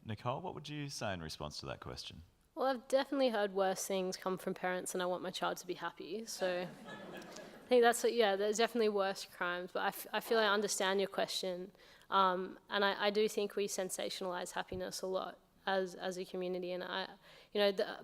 [SPEAKER 7] Nicole, what would you say in response to that question?
[SPEAKER 6] Well, I've definitely heard worse things come from parents, and I want my child to be happy. So I think there's definitely worse crimes, but I feel I understand your question. And I do think we sensationalize happiness a lot as a community. And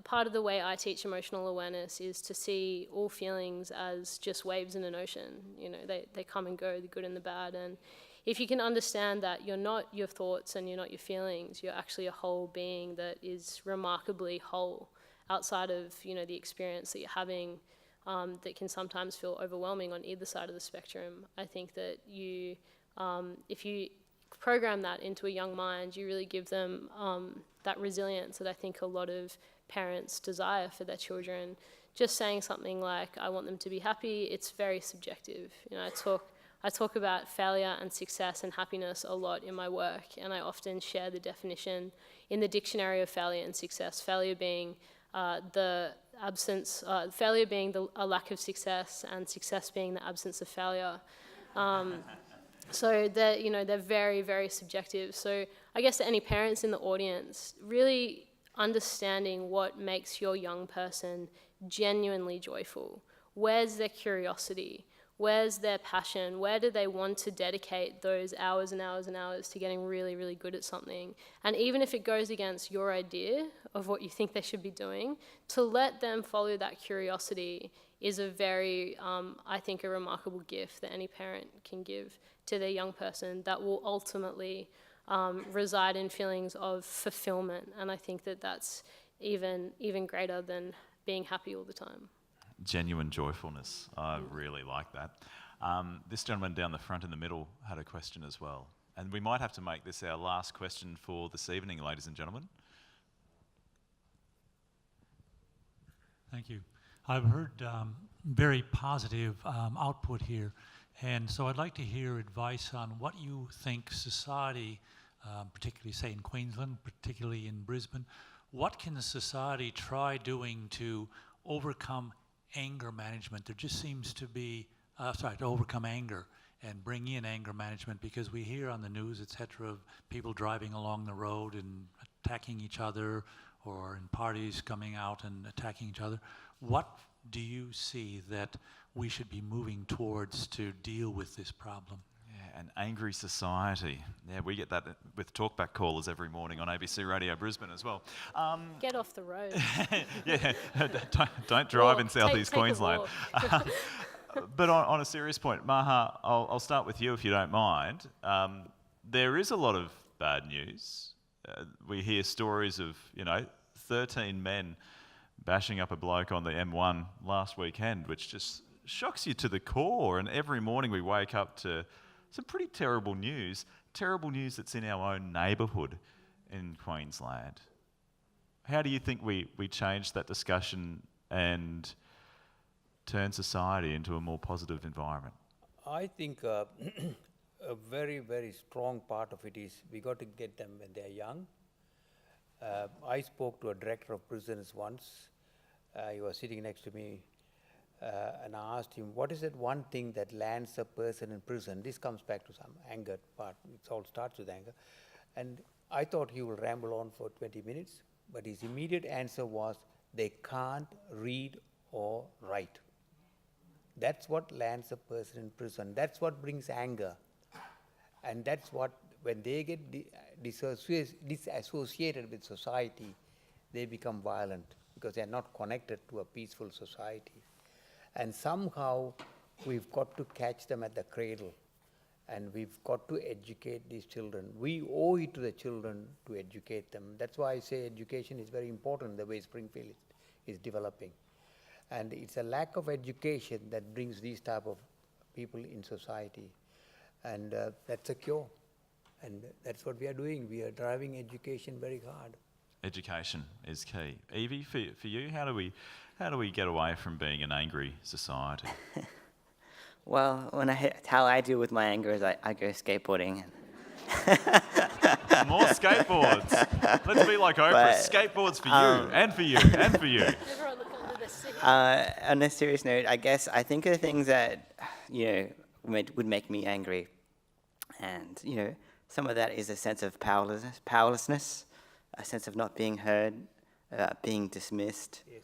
[SPEAKER 6] part of the way I teach emotional awareness is to see all feelings as just waves in an ocean. You know, they come and go, the good and the bad. And if you can understand that you're not your thoughts and you're not your feelings, you're actually a whole being that is remarkably whole outside of, you know, the experience that you're having, that can sometimes feel overwhelming on either side of the spectrum. I think that if you program that into a young mind, you really give them that resilience that I think a lot of parents desire for their children. Just saying something like, I want them to be happy, it's very subjective. You know, I talk about failure and success and happiness a lot in my work, and I often share the definition in the dictionary of failure and success, failure being a lack of success, and success being the absence of failure. So they're very, very subjective. So I guess to any parents in the audience, really understanding what makes your young person genuinely joyful. Where's their curiosity? Where's their passion? Where do they want to dedicate those hours and hours and hours to getting really, really good at something? And even if it goes against your idea of what you think they should be doing, to let them follow that curiosity is a very, I think, a remarkable gift that any parent can give to their young person that will ultimately reside in feelings of fulfillment. And I think that that's even greater than being happy all the time.
[SPEAKER 7] Genuine joyfulness. I really like that. This gentleman down the front in the middle had a question as well. And we might have to make this our last question for this evening, ladies and gentlemen.
[SPEAKER 10] Thank you. I've heard very positive output here. And so I'd like to hear advice on what you think society, particularly say in Queensland, particularly in Brisbane, what can the society try doing to overcome anger management? There just seems to be, to overcome anger and bring in anger management, because we hear on the news, et cetera, of people driving along the road and attacking each other, or in parties coming out and attacking each other. What do you see that we should be moving towards to deal with this problem?
[SPEAKER 7] Yeah, an angry society. Yeah, we get that with talkback callers every morning on ABC Radio Brisbane as well.
[SPEAKER 6] Get off the road.
[SPEAKER 7] Yeah, don't drive in
[SPEAKER 6] Walk.
[SPEAKER 7] Southeast
[SPEAKER 6] Take a
[SPEAKER 7] Queensland.
[SPEAKER 6] walk.
[SPEAKER 7] But on a serious point, Maha, I'll start with you if you don't mind. There is a lot of bad news. We hear stories of, 13 men bashing up a bloke on the M1 last weekend, which just shocks you to the core. And every morning we wake up to some pretty terrible news that's in our own neighbourhood in Queensland. How do you think we change that discussion and turn society into a more positive environment?
[SPEAKER 4] I think a very, very strong part of it is we got to get them when they're young. I spoke to a director of prisons once. He was sitting next to me, and I asked him, what is that one thing that lands a person in prison? This comes back to some anger part. It all starts with anger. And I thought he would ramble on for 20 minutes, but his immediate answer was, they can't read or write. That's what lands a person in prison. That's what brings anger. And that's what, when they get disassociated with society, they become violent because they're not connected to a peaceful society. And somehow we've got to catch them at the cradle, and we've got to educate these children. We owe it to the children to educate them. That's why I say education is very important, the way Springfield is developing. And it's a lack of education that brings these type of people in society. And that's a cure. And that's what we are doing. We are driving education very hard.
[SPEAKER 7] Education is key. Evie, for you, how do we get away from being an angry society?
[SPEAKER 5] Well, how I deal with my anger is I go skateboarding.
[SPEAKER 7] More skateboards. Let's be like Oprah.
[SPEAKER 5] But,
[SPEAKER 7] Skateboards for you, and for you, and for you.
[SPEAKER 6] Everyone look under the seat.
[SPEAKER 5] On a serious note, I guess I think of the things that would make me angry, and some of that is a sense of powerlessness, a sense of not being heard, being dismissed,
[SPEAKER 4] Yes.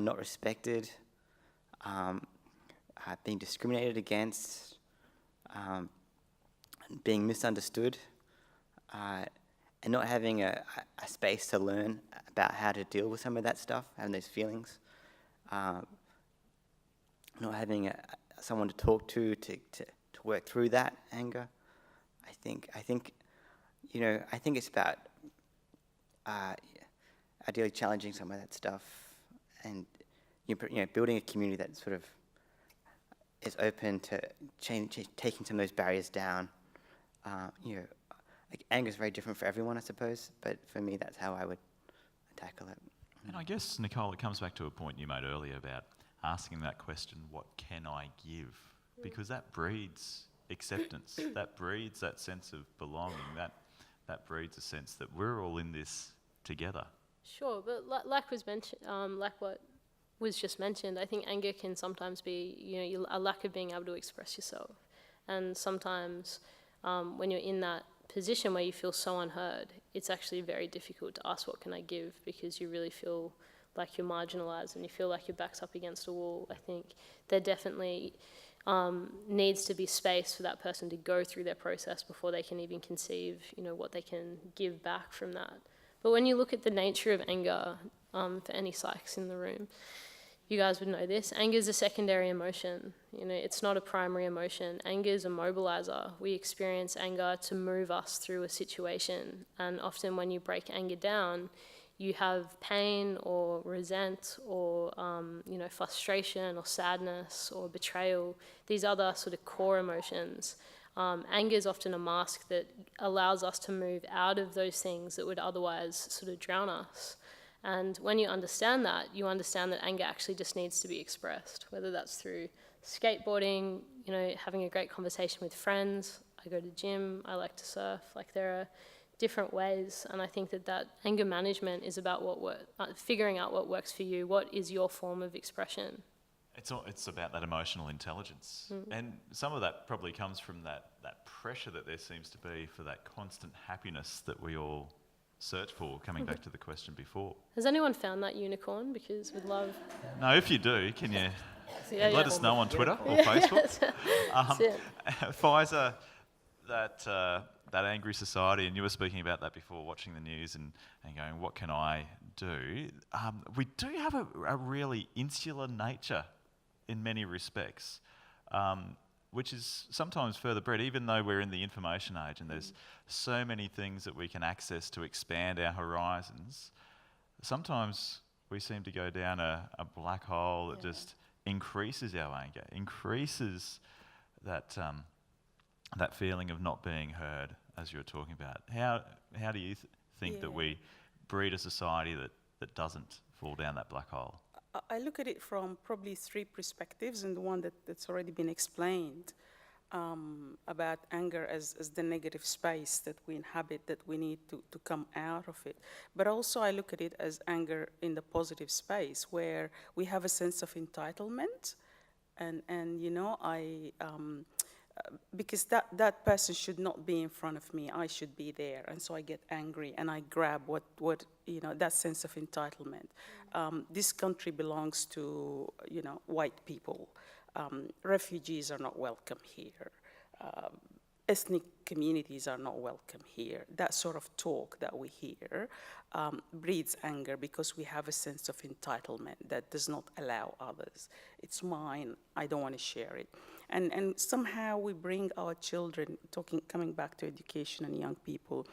[SPEAKER 5] Not respected, being discriminated against, being misunderstood, and not having a space to learn about how to deal with some of that stuff, having those feelings, not having someone to talk to work through that anger. I think it's about ideally challenging some of that stuff, and building a community that sort of is open to taking some of those barriers down. Anger is very different for everyone, I suppose, but for me, that's how I would tackle it.
[SPEAKER 7] And I guess, Nicole, it comes back to a point you made earlier about asking that question, what can I give? Because that breeds acceptance, that breeds that sense of belonging, that breeds a sense that we're all in this together.
[SPEAKER 6] Sure, but like was mentioned, like what was just mentioned, I think anger can sometimes be, a lack of being able to express yourself. And sometimes when you're in that position where you feel so unheard, it's actually very difficult to ask what can I give, because you really feel like you're marginalised and you feel like your back's up against a wall. I think there definitely needs to be space for that person to go through their process before they can even conceive, what they can give back from that. But when you look at the nature of anger, for any psychs in the room, you guys would know this. Anger is a secondary emotion. It's not a primary emotion. Anger is a mobilizer. We experience anger to move us through a situation. And often when you break anger down, you have pain or resent or frustration or sadness or betrayal. These other sort of core emotions. Anger is often a mask that allows us to move out of those things that would otherwise sort of drown us. And when you understand that anger actually just needs to be expressed, whether that's through skateboarding, having a great conversation with friends. I go to the gym, I like to surf. There are different ways, and I think that anger management is about figuring out what works for you. What is your form of expression?
[SPEAKER 7] It's about that emotional intelligence. And some of that probably comes from that pressure that there seems to be for that constant happiness that we all search for, coming back to the question before.
[SPEAKER 6] Has anyone found that unicorn? Because we'd love...
[SPEAKER 7] No, if you do, can you
[SPEAKER 6] Yeah,
[SPEAKER 7] let us know on Twitter or Facebook?
[SPEAKER 6] That's it.
[SPEAKER 7] Pfizer, that angry society, and you were speaking about that before, watching the news and going, what can I do? We do have a really insular nature in many respects, which is sometimes further bred, even though we're in the information age and there's so many things that we can access to expand our horizons. Sometimes we seem to go down a black hole that just increases our anger, increases that that feeling of not being heard, as you were talking about. How do you think that we breed a society that doesn't fall down that black hole?
[SPEAKER 3] I look at it from probably three perspectives, and the one that's already been explained about anger as the negative space that we inhabit, that we need to come out of it. But also I look at it as anger in the positive space, where we have a sense of entitlement, and you know, because that person should not be in front of me, I should be there, and so I get angry and I grab what you know, that sense of entitlement. This country belongs to, you know, white people. Refugees are not welcome here. Ethnic communities are not welcome here. That sort of talk that we hear breeds anger because we have a sense of entitlement that does not allow others. It's mine, I don't want to share it. And somehow we bring our children, coming back to education and young people,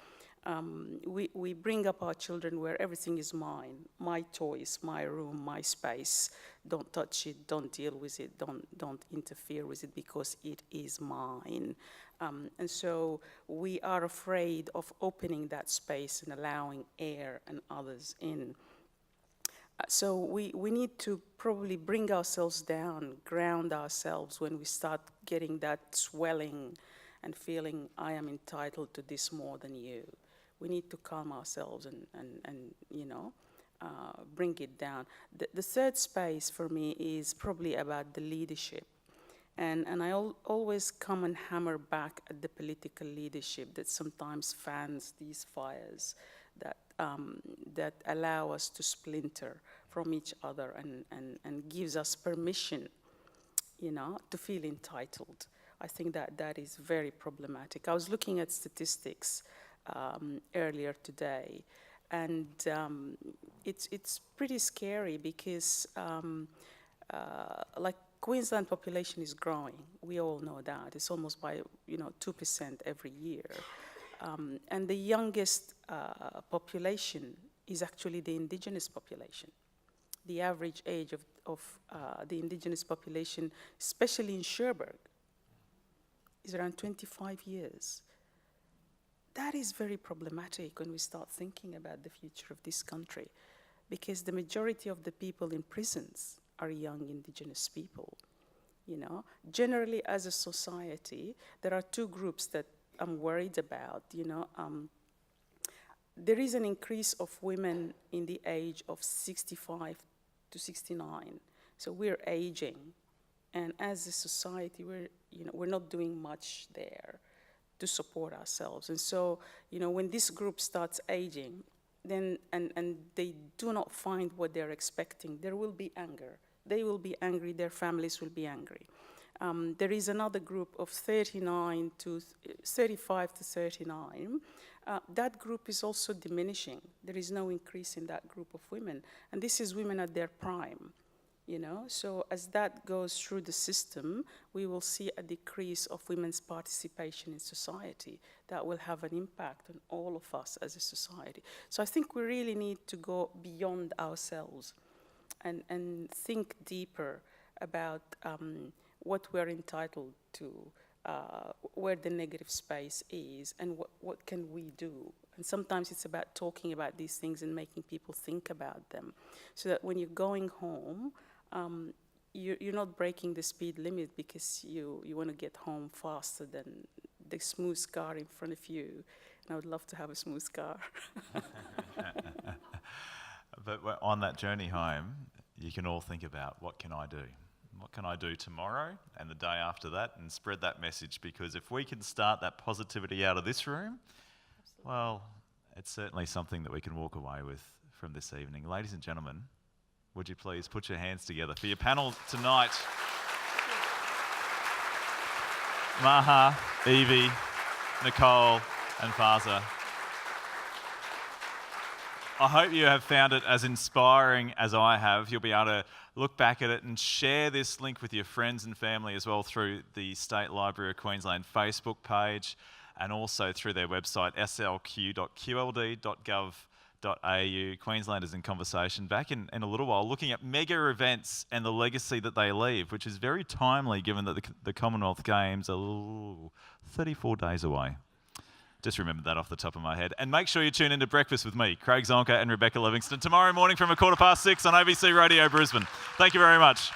[SPEAKER 3] we bring up our children where everything is mine, my toys, my room, my space. Don't touch it, don't deal with it, don't interfere with it because it is mine. And so we are afraid of opening that space and allowing air and others in. So we need to probably bring ourselves down, ground ourselves when we start getting that swelling and feeling I am entitled to this more than you. We need to calm ourselves and you know, bring it down. The third space for me is probably about the leadership. And I always come and hammer back at the political leadership that sometimes fans these fires that allow us to splinter from each other and gives us permission, you know, to feel entitled. I think that is very problematic. I was looking at statistics earlier today, and it's pretty scary because like Queensland population is growing. We all know that. It's almost by 2% every year. And the youngest population is actually the indigenous population. The average age of the indigenous population, especially in Cherbourg, is around 25 years. That is very problematic when we start thinking about the future of this country, because the majority of the people in prisons are young indigenous people. You know, generally as a society, there are two groups that I'm worried about. You know, there is an increase of women in the age of 65 to 69. So we're aging, and as a society, we're not doing much there to support ourselves. And so, you know, when this group starts aging, then and they do not find what they're expecting, there will be anger. They will be angry, their families will be angry. There is another group of 35 to 39. That group is also diminishing. There is no increase in that group of women. And this is women at their prime, you know? So as that goes through the system, we will see a decrease of women's participation in society. That will have an impact on all of us as a society. So I think we really need to go beyond ourselves and think deeper about what we're entitled to, where the negative space is, and what can we do. And sometimes it's about talking about these things and making people think about them, so that when you're going home, you're not breaking the speed limit because you want to get home faster than the smooth car in front of you. And I would love to have a smooth car.
[SPEAKER 7] But on that journey home, you can all think about, what can I do? What can I do tomorrow and the day after that, and spread that message? Because if we can start that positivity out of this room, well, it's certainly something that we can walk away with from this evening. Ladies and gentlemen, would you please put your hands together for your panel tonight? Maha, Evie, Nicole and Faza. I hope you have found it as inspiring as I have. You'll be able to look back at it and share this link with your friends and family as well through the State Library of Queensland Facebook page and also through their website slq.qld.gov.au. Queenslanders in Conversation, back in a little while, looking at mega events and the legacy that they leave, which is very timely given that the Commonwealth Games are 34 days away. Just remember that off the top of my head. And make sure you tune into Breakfast with me, Craig Zonca and Rebecca Livingston, tomorrow morning from 6:15 on ABC Radio Brisbane. Thank you very much.